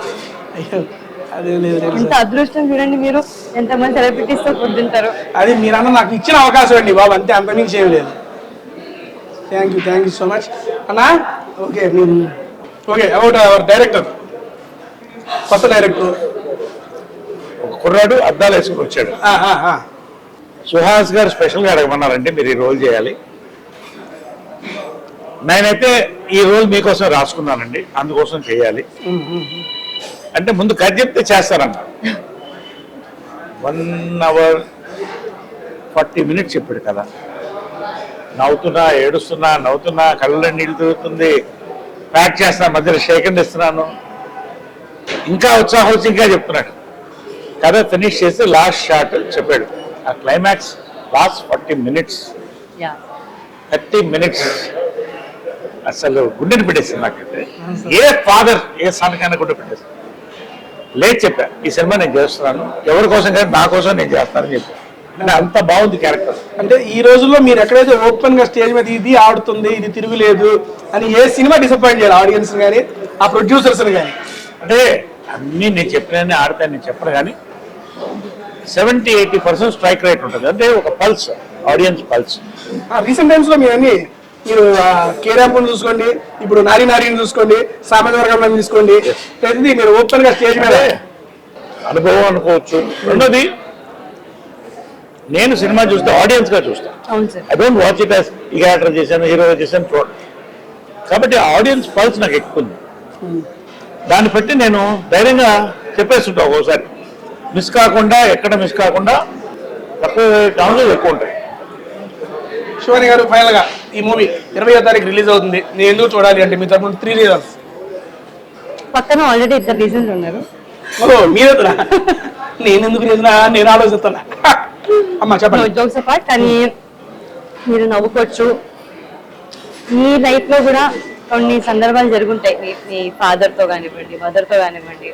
అదే లేదు, ఎంత అదృష్టం చూడండి మీరు, ఎంతమంది సెలబ్రిటీస్ తో ఫుడ్ తింటారు. అది మీరన్న నాకు ఇచ్చిన అవకాశం అండి బాబు, అంతే, అంతమించి ఏమి లేదు. థ్యాంక్ యూ సో మచ్ అన్నా. ఓకే అబౌట్ అవర్ డైరెక్టర్, కొత్త డైరెక్టర్ ఒక కుర్రాడు అద్దాలు వేసుకుని వచ్చాడు. సుహాస్ గారు స్పెషల్ గా అడగమన్నారంటే మీరు ఈ రోల్ చేయాలి. నేనైతే ఈ రోల్ మీకోసం రాసుకున్నానండి, అందుకోసం చేయాలి అంటే ముందు కథ చెప్తే చేస్తారన్న. 1 hour 40 minutes చెప్పాడు కదా. నవ్వుతున్నా, ఏడుస్తున్నా, నవ్వుతున్నా, కళ్ళలో నీళ్ళు తిరుగుతుంది, ప్యాక్ చేస్తున్నా, మధ్యలో షేకండ్ ఇస్తున్నాను, ఇంకా ఉత్సాహం వచ్చి ఇంకా చెప్తున్నాడు. కథ ఫినిష్ చేస్తే లాస్ట్ షాట్ చెప్పాడు. ఆ క్లైమాక్స్ లాస్ట్ 40 minutes 30 minutes అసలు గుండెని పెట్టేసింది నాకైతే. ఏ ఫాదర్ ఏ సన్కైనా గుండె పెట్టేసింది. లేదు చెప్పా, ఈ సినిమా నేను చేస్తున్నాను, ఎవరి కోసం కానీ నా కోసం నేను చేస్తానని చెప్పా. అంటే అంత బాగుంది క్యారెక్టర్. అంటే ఈ రోజుల్లో మీరు ఎక్కడైతే ఓపెన్ గా స్టేజ్ మీద ఇది ఆడుతుంది, ఇది తిరుగులేదు అని ఏ సినిమా డిసప్పాయింట్ చేయాలి ఆడియన్స్ కానీ ఆ ప్రొడ్యూసర్స్ కానీ. అంటే అన్నీ నేను చెప్పిన ఆడతాను నేను చెప్పను కానీ 70-80% స్ట్రైక్ రేట్ ఉంటుంది. అంటే ఒక pulse, audience pulse. Recent times లో మీరు కేరాంపుని చూసుకోండి, ఇప్పుడు నారిని చూసుకోండి, సామాజిక వర్గంలో తీసుకోండి, ప్రతిదీ మీరు ఓపెన్ గా స్టేజ్ మీద అనుభవం అనుకోవచ్చు. రెండోది, నేను సినిమా చూస్తే ఆడియన్స్ గా చూస్తాను. I don't watch it as ఈ క్యారెక్టర్ చేశాను, హీరో చేశాను చూడండి. కాబట్టి ఆడియన్స్ పల్స్ నాకు ఎక్కువ ఉంది. దాన్ని బట్టి నేను ధైర్యంగా చెప్పేస్తుంటా. ఒక్కోసారి మిస్ కాకుండా, ఎక్కడ మిస్ కాకుండా, తక్కువ ఛాన్సెస్ ఎక్కువ ఉంటాయి. శివాని గారు, ఫైనల్ గా ఈ మూవీ 20వ తారీఖు రిలీజ్ అవుతుంది, నేను ఎందుకు చూడాలి అంటే మీ తరఫున 3 reasons. పక్కన ఆల్రెడీ 2 reasons ఉన్నారు. మీరెదురా? నేను ఎందుకు రీజనా, నేను ఆలోచిస్తున్నా. అమ్మా చెప్పండి. జోక్స్ అపార్ట్, కానీ మీరు నవ్వుకోవచ్చు. మీ లైఫ్ లో కూడా కొన్ని సందర్భాలు జరుగుంటాయి, మీ ఫాదర్ తో కానివ్వండి, మదర్ తో కానివ్వండి.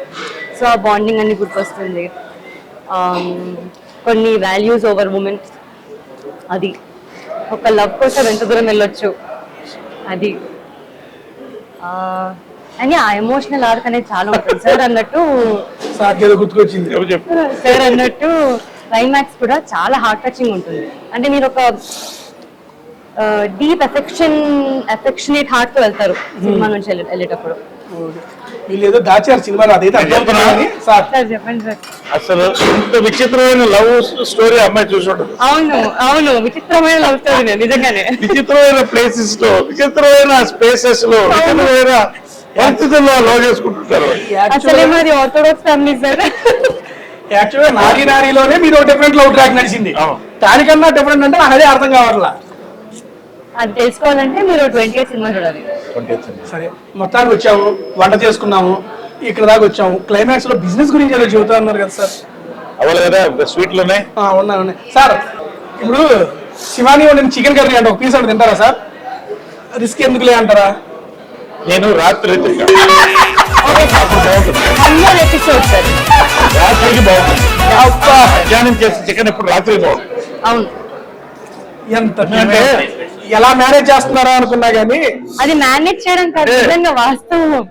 సో ఆ బాండింగ్ అన్ని గుర్తొస్తుంది. కొన్ని వాల్యూస్ ఓవర్ ఉమెన్, అది ఒక లవ్ కోసం ఎంత దూరం వెళ్ళొచ్చు, అది అని ఆ ఎమోషనల్ ఆర్క్ అనేది చాలా ఉంటుంది. సార్ అన్నట్టు గుర్తుకొచ్చింది, సార్ అన్నట్టు క్లైమాక్స్ కూడా చాలా హార్ట్ టచింగ్ ఉంటుంది. అంటే మీరు ఒక డీప్ అఫెక్షనేట్ హార్ట్ తో వెళ్తారు సినిమా నుంచి వెళ్ళేటప్పుడు. వీళ్ళు ఏదో దాచారు సినిమాలో, అదైతే సార్ చెప్పండి సార్. అసలు ఇంత విచిత్రమైన లవ్ స్టోరీ అమ్మాయి చూసి ఉంటుంది. అవును విచిత్రమైన లవ్ స్టోరీ, నిజంగానే విచిత్రమైన ప్లేసెస్ లో, విచిత్రమైన స్పేసెస్ లో, విచిత్రమైన పరిస్థితుల్లో లవ్ చేసుకుంటుంటారు. అసలే మరి ఆర్థోడాక్స్ ఫ్యామిలీ సార్. యాక్చువల్గా నారిలోనే మీరు డిఫరెంట్ లవ్ ట్రాక్ నడిచింది, దానికన్నా డిఫరెంట్ అంటే నాకు అదే అర్థం కావాలా. అది తెలుసుకోవాలంటే మీరు 20th సినిమా చూడాలి. సరే, మొత్తానికి వచ్చాము, వంట చేసుకున్నాము, ఇక్కడ దాకా వచ్చాము. క్లైమాక్స్ లో బిజినెస్ గురించి ఏదో చెబుతా ఉన్నారు కదా సార్? అవ్వాలి కదా, స్వీట్లు ఉన్నాయి. ఉన్నాయి సార్. ఇప్పుడు శివాని వండిన చికెన్ కర్రీ అంటే ఒక పీస్ అంటే తింటారా సార్? రిస్క్ ఎందుకులే అంటారా? నేను రాత్రి ఎపిసోడ్ సార్, రాత్రికి బాగుంటుంది. మధ్యాహ్నం చేసి చికెన్ ఎప్పుడు రాత్రి బాగుంటుంది. అవును, ఎంత అంటే ఎలా మేనేజ్ చేస్తున్నారా అనుకున్నా గానీ అది మేనేజ్ చేయడం కాదు, నిజంగా వాస్తవం.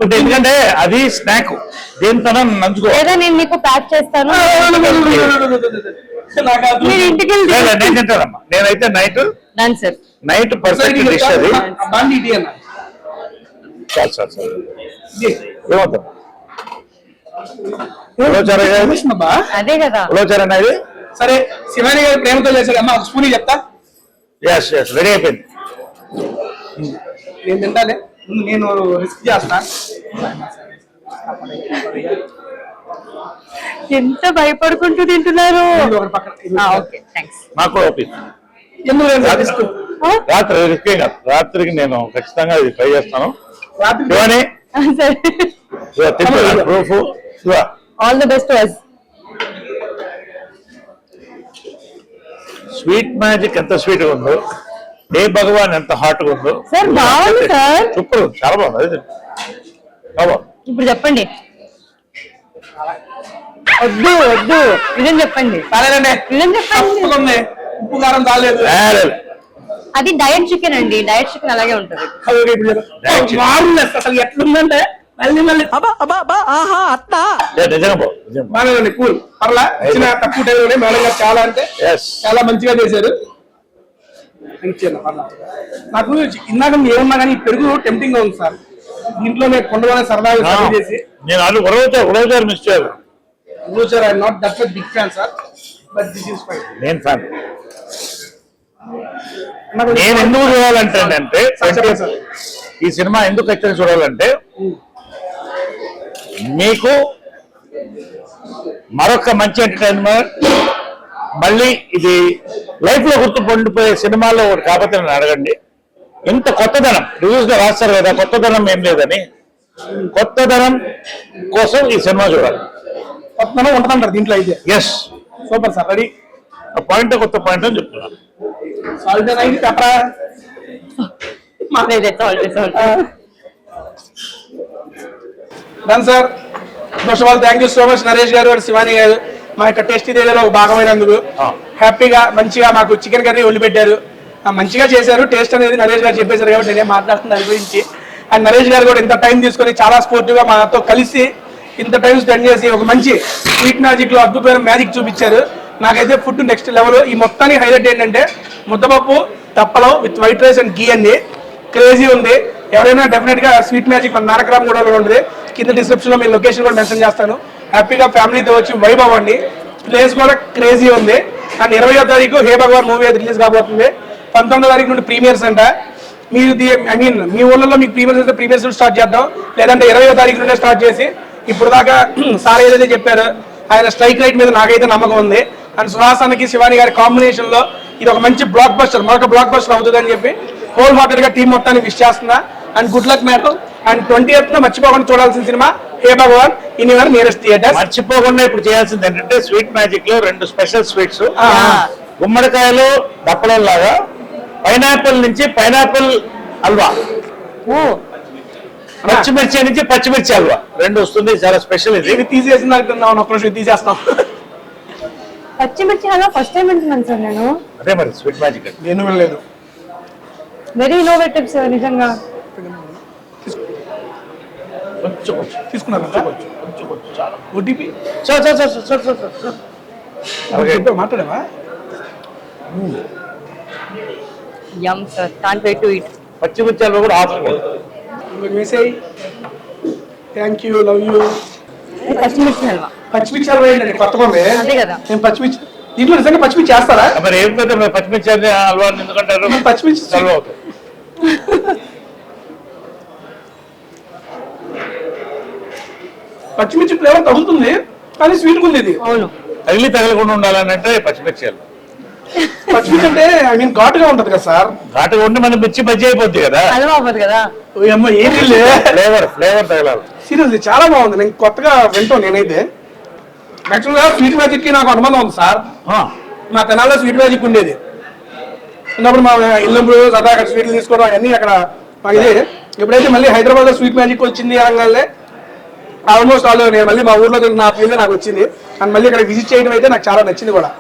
ఎందుకంటే అది స్నాక్, దేనితోనే నంచుకో. లేదా నేను మీకు ప్యాక్ చేస్తాను, మీరు ఇంటికి నేను తింటానమ్మా. నేనైతే నైట్ పర్ఫెక్ట్ డిష్ అది. చాలు సార్ ఏమవుతాం అదే కదా. ఉలోచారా అనేది. సరే, శివాని గారు ప్రేమతో చేశారు అమ్మా, ఒక స్పూన్ చెప్తా. రెడీ అయిపోయింది. నేను తింటాలే, నేను రిస్క్ చేస్తా. ఎంత భయపడుకుంటూ తింటున్నారు. ఇది ఒకటి పక్కన. Okay thanks. నాకు ఓపిక. ఎందుకు లేదు సార్ రిస్క్? రాత్రి రిస్క్ ఏం కాదు, రాత్రికి నేను ఖచ్చితంగా ఇది ట్రై చేస్తాను. రాత్రి శివాని సరే proof Shiva. All the best us. Sweet Magic ఎంత స్వీట్ గా ఉందో, ఏ భగవాన్ ఎంత హాట్ గా ఉందో. సార్ బాగుంది సార్. సూపర్, చాలా బాగుంది. అదే చాలా బాగుంది. ఇప్పుడు చెప్పండి. వద్దు వద్దు, నిజం చెప్పండి. సరేనండి, నిజం చెప్పండి. తప్పుకుంది, ఉప్పు కారం చాలేదు. అది డయట్ చికెన్ అండి, డయట్ చికెన్ అలాగే ఉంటుంది. మామూలు అసలు ఎట్లుందంటే మళ్ళీ మళ్ళీ నిజంగా బాగుంది. బాగానండి, కూల్ పర్లా. ఇచ్చిన తక్కువ టైంలోనే మేడం గారు చాలా అంటే చాలా మంచిగా చేశారు. ఇచ్చాను పర్లా. నాకు ఇందాక ఏమున్నా కానీ పెరుగు టెంప్టింగ్ గా ఉంది సార్. దీంట్లోనే కొండలోనే సరదాగా సర్వ్ చేసి. నేను వాళ్ళు ఉడవుతారు మిస్ చేయాలి. Sir I not that big fan sir, but this is fine. నేను ఫ్యాన్. నేను ఎందుకు చూడాలంటే ఈ సినిమా ఎందుకు ఖచ్చితంగా చూడాలంటే, మీకు మరొక మంచి ఎంటర్టైన్మెంట్, మళ్ళీ ఇది లైఫ్ లో గుర్తుపండిపోయే సినిమాలో ఒకటి కాబట్టి నన్ను అడగండి. ఇంత కొత్తదనం రివ్యూస్ లో రాస్తారు కదా, కొత్తదనం ఏం లేదని. కొత్తదనం కోసం ఈ సినిమా చూడాలి. కొత్తదనం ఉంటుందంటారు దీంట్లో అయితే. Yes, super sir. Ready. Point కొత్త పాయింట్ అని చెప్తున్నాను. సాల్ట్ అయింది పెప్పరా. Done sir. First of all thank you so much Naresh గారు, శివాని గారు, మా యొక్క టేస్టీ ఏరియాలో ఒక భాగమైనందుకు. హ్యాపీగా మంచిగా మాకు చికెన్ కర్రీ వండి పెట్టారు, మంచిగా చేశారు. టేస్ట్ అనేది నరేష్ గారు చెప్పేశారు కాబట్టి నేనే మాట్లాడుతున్నా దాని గురించి. అండ్ నరేష్ గారు కూడా ఇంత టైం తీసుకొని చాలా స్పోర్టివ్ గా మాతో కలిసి ఇంత టైం స్పెండ్ చేసి ఒక మంచి స్వీట్ మ్యాజిక్ లో అద్భుతమైన మ్యాజిక్ చూపించారు. నాకైతే ఫుడ్ నెక్స్ట్ లెవెల్. ఈ మొత్తానికి హైలైట్ ఏంటంటే ముద్దపప్పు, తప్పలం విత్ వైట్ రైస్ అండ్ ఘీ అండి. క్రేజీ ఉంది. ఎవరైనా డెఫినెట్ గా స్వీట్ మ్యాజిక్ మన నానక్రామ్ కూడా ఉంటుంది. కింద డిస్క్రిప్షన్ లో మీ లొకేషన్ కూడా మెన్షన్ చేస్తాను. హ్యాపీగా ఫ్యామిలీతో వచ్చి వైబ్ అవ్వండి. ప్లేస్ కూడా క్రేజీ ఉంది. అండ్ 20వ తారీఖు హే భగవాన్ మూవీ అయితే రిలీజ్ కాబోతుంది. 19వ తారీఖు నుండి ప్రీమియర్స్ అంట. మీరు మీ ఊళ్ళలో మీకు ప్రీమియర్స్ అయితే ప్రీమియర్స్ స్టార్ట్ చేద్దాం, లేదంటే 20వ తారీఖు నుండే స్టార్ట్ చేసి ఇప్పుడు దాకా సార్ ఏదైతే చెప్పారు ఆయన స్ట్రైక్ రైట్ మీద నాకైతే నమ్మకం ఉంది. అండ్ సుహాసానికి శివాని గారి కాంబినేషన్ లో ఇది ఒక మంచి బ్లాక్ బస్టర్, మరొక బ్లాక్ బస్టర్ అవుతుంది అని చెప్పి హోల్ హార్టెడ్ గా టీం మొత్తాన్ని విష్ చేస్తున్నా. And good luck madam. And 20th మర్చిపోకుండా చూడాల్సిన సినిమా Hey Bhagwan in your nearest theatre. మర్చిపోకుండా ఇప్పుడు చేయాల్సింది ఏంటంటే స్వీట్ మ్యాజిక్ లో 2 స్పెషల్ స్వీట్స్, గుమ్మడికాయలు దప్పడం లాగా, పైనాపిల్ నుంచి పైనాపిల్ హల్వా, పచ్చిమిర్చి నుంచి పచ్చిమిర్చి హల్వా 2 వస్తుంది. చాలా స్పెషల్. ఇది తీసేసిన ఒక్క నిమిషం తీసేస్తాం. పచ్చిమిర్చి హల్వా ఫస్ట్ టైం వింటున్నాను సార్ నేను. అదే మరి స్వీట్ మ్యాజిక్. నేను వెళ్ళలేదు. వెరీ ఇన్నోవేటివ్ సార్ నిజంగా. తీసుకున్నారా ఓటీపీ మాట్లాడావా? Yum sir, can't wait to eat. పచ్చిమిర్చి హల్వా కూడా off. Message thank you, love you. పచ్చిమిర్చి హల్వా. పచ్చిమిర్చి హల్వా ఏంటండి కొత్తగా ఉంది? అదే కదా. నేను పచ్చిమిర్చి దీంట్లో నిజంగా పచ్చిమిర్చి చేస్తారా? మరి ఏం పెద్ద పచ్చిమిర్చి హల్వా ఎందుకంటారు? పచ్చిమిర్చి హల్వా అవుతుంది. పచ్చిమిర్చి ఫ్లేవర్ తగులుతుంది కానీ స్వీట్ ఉంది ఇది. అవును, తగలకుండా ఉండాలని అంటే పచ్చిమిర్చి హల్వా. పచ్చిమిర్చి అంటే ఐ మీన్ ఘాటుగా ఉంటది కదా సార్. ఘాటుగా ఉండి మన మిర్చి బజ్జీ అయిపోద్ది కదా. హల్వా అవ్వదు కదా. ఓ అమ్మ ఏంటి ఫ్లేవర్ తగలాలి. సీరియస్లీ చాలా బాగుంది. నేను కొత్తగా వింటాను. నేనైతే యాక్చువల్ గా స్వీట్ మ్యాజిక్ కి నాకు అనుబంధం ఉంది సార్. మా తెనాల్లో స్వీట్ మ్యాజిక్ ఉండేది. ఉన్నప్పుడు మా ఇల్లుప్పుడు సరదాగా అక్కడ స్వీట్లు తీసుకోవడం అవన్నీ అక్కడ మాకు ఇదే. ఎప్పుడైతే మళ్ళీ హైదరాబాద్ లో స్వీట్ మ్యాజిక్ వచ్చింది అనగానే ఆల్మోస్ట్ ఆల్ నేను మళ్ళీ మా ఊర్లో నా ఫీల్ నాకు వచ్చింది. అండ్ మళ్ళీ ఇక్కడ విజిట్ చేయడం అయితే నాకు చాలా నచ్చింది కూడా.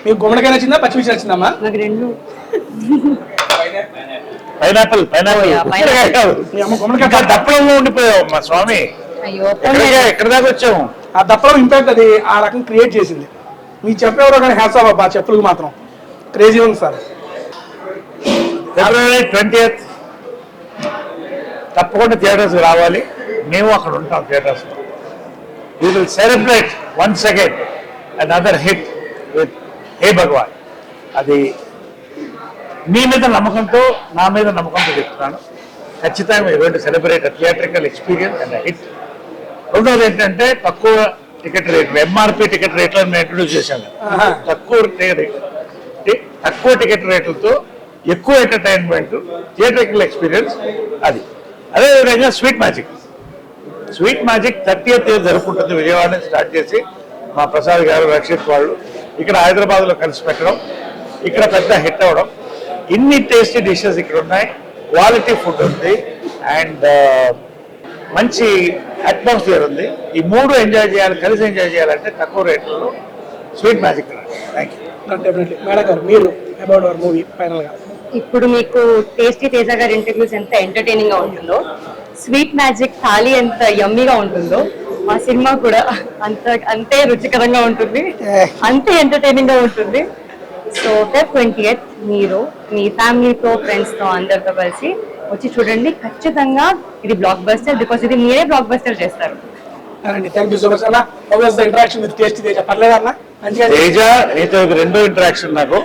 మీకు గుమ్మడికాయ నచ్చిందా, పచ్చిమిర్చి నచ్చిందమ్మా? నాకు రెండు. పైనాపిల్ గుమ్మడికాయ దప్పడంలో ఉండిపోయావు మా స్వామి. అయ్యో, ఎక్కడ దాకా వచ్చాము. ఆ దప్పడం ఇంపాక్ట్ అది ఆ రకం క్రియేట్ చేసింది. మీ చెప్పేవారో కానీ హ్యాట్స్ ఆఫ్ ఆ చెప్పులకు మాత్రం క్రేజీ ఉంది సార్. February 20th తప్పకుండా థియేటర్స్ రావాలి. మేము అక్కడ ఉంటాం థియేటర్స్ లో. We will celebrate once again another hit with హే భగవాన్. అది మీ మీద నమ్మకంతో, నా మీద నమ్మకంతో చెప్తున్నాను. ఖచ్చితంగా ఈరోజు celebrate theatrical experience and hit. రెండోది ఏంటంటే తక్కువ టికెట్ రేట్లు, ఎంఆర్పి టికెట్ రేట్లను నేను ఇంట్రొడ్యూస్ చేశాను. తక్కువ టికెట్ రేట్లతో ఎక్కువ ఎంటర్టైన్మెంట్, థియేట్రికల్ ఎక్స్పీరియన్స్ అది. అదేవిధంగా స్వీట్ మ్యాజిక్ 30th ఇయర్ జరుపుకుంటుంది. విజయవాడ నుంచి స్టార్ట్ చేసి మా ప్రసాద్ గారు, రక్షిత్ వాళ్ళు ఇక్కడ హైదరాబాద్లో కలిసి పెట్టడం, ఇక్కడ పెద్ద హిట్ అవ్వడం. ఇన్ని టేస్టీ డిషెస్ ఇక్కడ ఉన్నాయి, క్వాలిటీ ఫుడ్ ఉంది అండ్ మంచి అట్మాస్ఫియర్ ఉంది. ఈ మూడు ఎంజాయ్ చేయాలి, కలిసి ఎంజాయ్ చేయాలంటే తక్కువ రేట్లలో sweet magic. Thank you. Definitely madam గారు, మీరు అబౌట్ అవర్ మూవీ ఫైనల్ గా. ఇప్పుడు మీకు టేస్టీ తేజ గారి ఇంటర్వ్యూస్ ఎంత ఎంటర్టైనింగ్ గా ఉంటుందో, స్వీట్ మ్యాజిక్ థాలీ ఎంత యమ్మీగా ఉంటుందో, మా సినిమా కూడా అంతే రుచికరంగా ఉంటుంది, అంతే ఎంటర్టైనింగ్ గా ఉంటుంది. సో Feb 20th మీరు మీ ఫ్యామిలీతో, ఫ్రెండ్స్ తో అందరితో కలిసి వచ్చి చూడండి. ఖచ్చితంగా ఇది బ్లాక్ బస్టర్, బికాస్ ఇది మీరే బ్లాక్ బస్టర్ చేస్తారు. థ్యాంక్ యూ సో మచ్ అన్న. How was the interaction with tasty Teja? పర్లేదా అన్న? మంచిగా తేజ నీతో రెండో ఇంటరాక్షన్. నాకు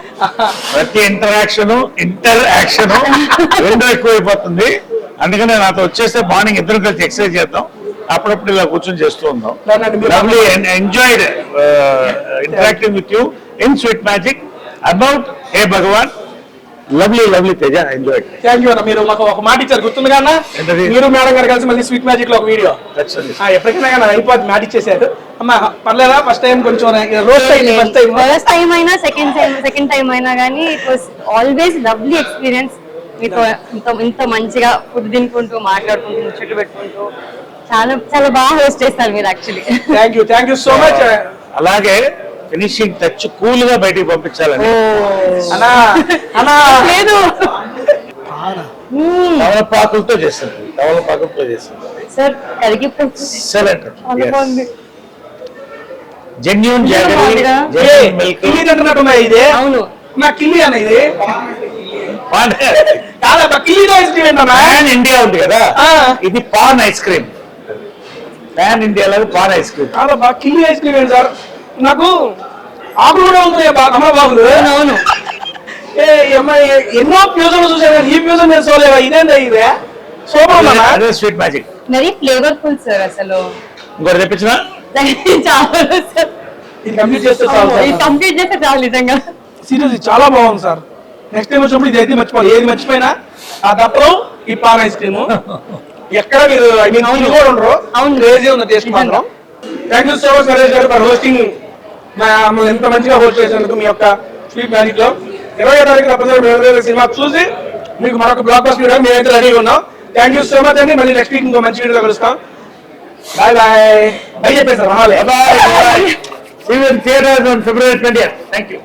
ప్రతి ఇంటరాక్షన్ రెండో ఎక్కువైపోతుంది. అందుకనే నాతో వచ్చేస్తే మార్నింగ్ ఇద్దరు కలిసి ఎక్సర్సైజ్ చేద్దాం, అప్పుడప్పుడు ఇలా కూర్చొని చేస్తూ ఉందాం. Lovely enjoyed interacting with you in Sweet Magic about Hey Bhagwan. Lovely Teja, enjoy. Thank you అన్న. మీరు మాకు ఒక మాట ఇచ్చారు, గుర్తుందిగా అన్న? ఏంటది? మీరు మేడం గారు కలిసి మళ్ళీ స్వీట్ మ్యాజిక్ లో ఒక వీడియో ఎప్పటికైనా కానీ అయిపోద్ది, మాట ఇచ్చేసారు. అమ్మ పర్లేదా? ఫస్ట్ టైం కొంచెం రోస్ట్ అయింది. ఫస్ట్ టైం అయినా సెకండ్ టైం అయినా కానీ it was always lovely experience. మీతో ఇంత మంచిగా ఫుడ్ తినుకుంటూ, మాట్లాడుకుంటూ, ముచ్చట్లు పెట్టుకుంటూ చాలా చాలా బాగా హోస్ట్ చేస్తారు మీరు actually. Thank you so much. అలాగే ఫినిషింగ్ టచ్ కూల్ గా బయటికి పంపించాలని లేదు తవలపాకులతో చేస్తుంది సార్. కరిగిపోతుంది. ఎక్సలెంట్. బాగుంది. Genuine milk. ఇదే అవును, నా కిల్లి అన్న ఇది పాన్ ఇండియా ఉంది కదా, ఇది పాన్ ఐస్ క్రీమ్. పాన్ ఇండియాలో పాన్ ఐస్ క్రీమ్. కిల్లి ఐస్ క్రీమ్ ఏంటి సార్? నాకు ఆకులు కూడా ఉంటాయి అమ్మబాబులు. అవును. ఎన్నో ఫ్యూజన్ చూసాను, ఈ ఫ్యూజన్ నేను చూడలేవా? ఇదేంటా ఇదే? సూపర్. అదే sweet magic. Very flavourful sir. అసలు ఇంకోటి తెప్పించిన చాలా సార్. ఇది కంప్లీట్ చేస్తే చాలు నిజంగా. సీరియస్ చాలా బాగుంది సార్. నెక్స్ట్ టైం వచ్చినప్పుడు ఇది అయితే మర్చిపోవాలి. ఏది మర్చిపోయినా ఆ దప్పడం, ఈ పాన్ ఐస్ క్రీమ్ ఎక్కడ మీరు కూడా ఉండరు. క్రేజీ ఉంది టేస్ట్ మాత్రం. Thank you so much Naresh గారు ఫర్ హోస్టింగ్. మమ్మల్ని ఎంత మంచిగా హోస్ట్ చేసినందుకు మీ యొక్క స్వీట్ మ్యాజిక్ లో. 20వ తారీఖు తప్పనిసరిగా సినిమా చూసి మీకు మరొక బ్లాక్ బస్టర్ వీడియో మేమైతే రెడీగా ఉన్నాం. థ్యాంక్ యూ సో మచ్ అండి. మళ్ళీ నెక్స్ట్ వీక్ ఇంకో మంచి వీడియోలో కలుస్తాం. బాయ్ చెప్పేసారు. Bye. See you in theaters on February 20th. Thank you.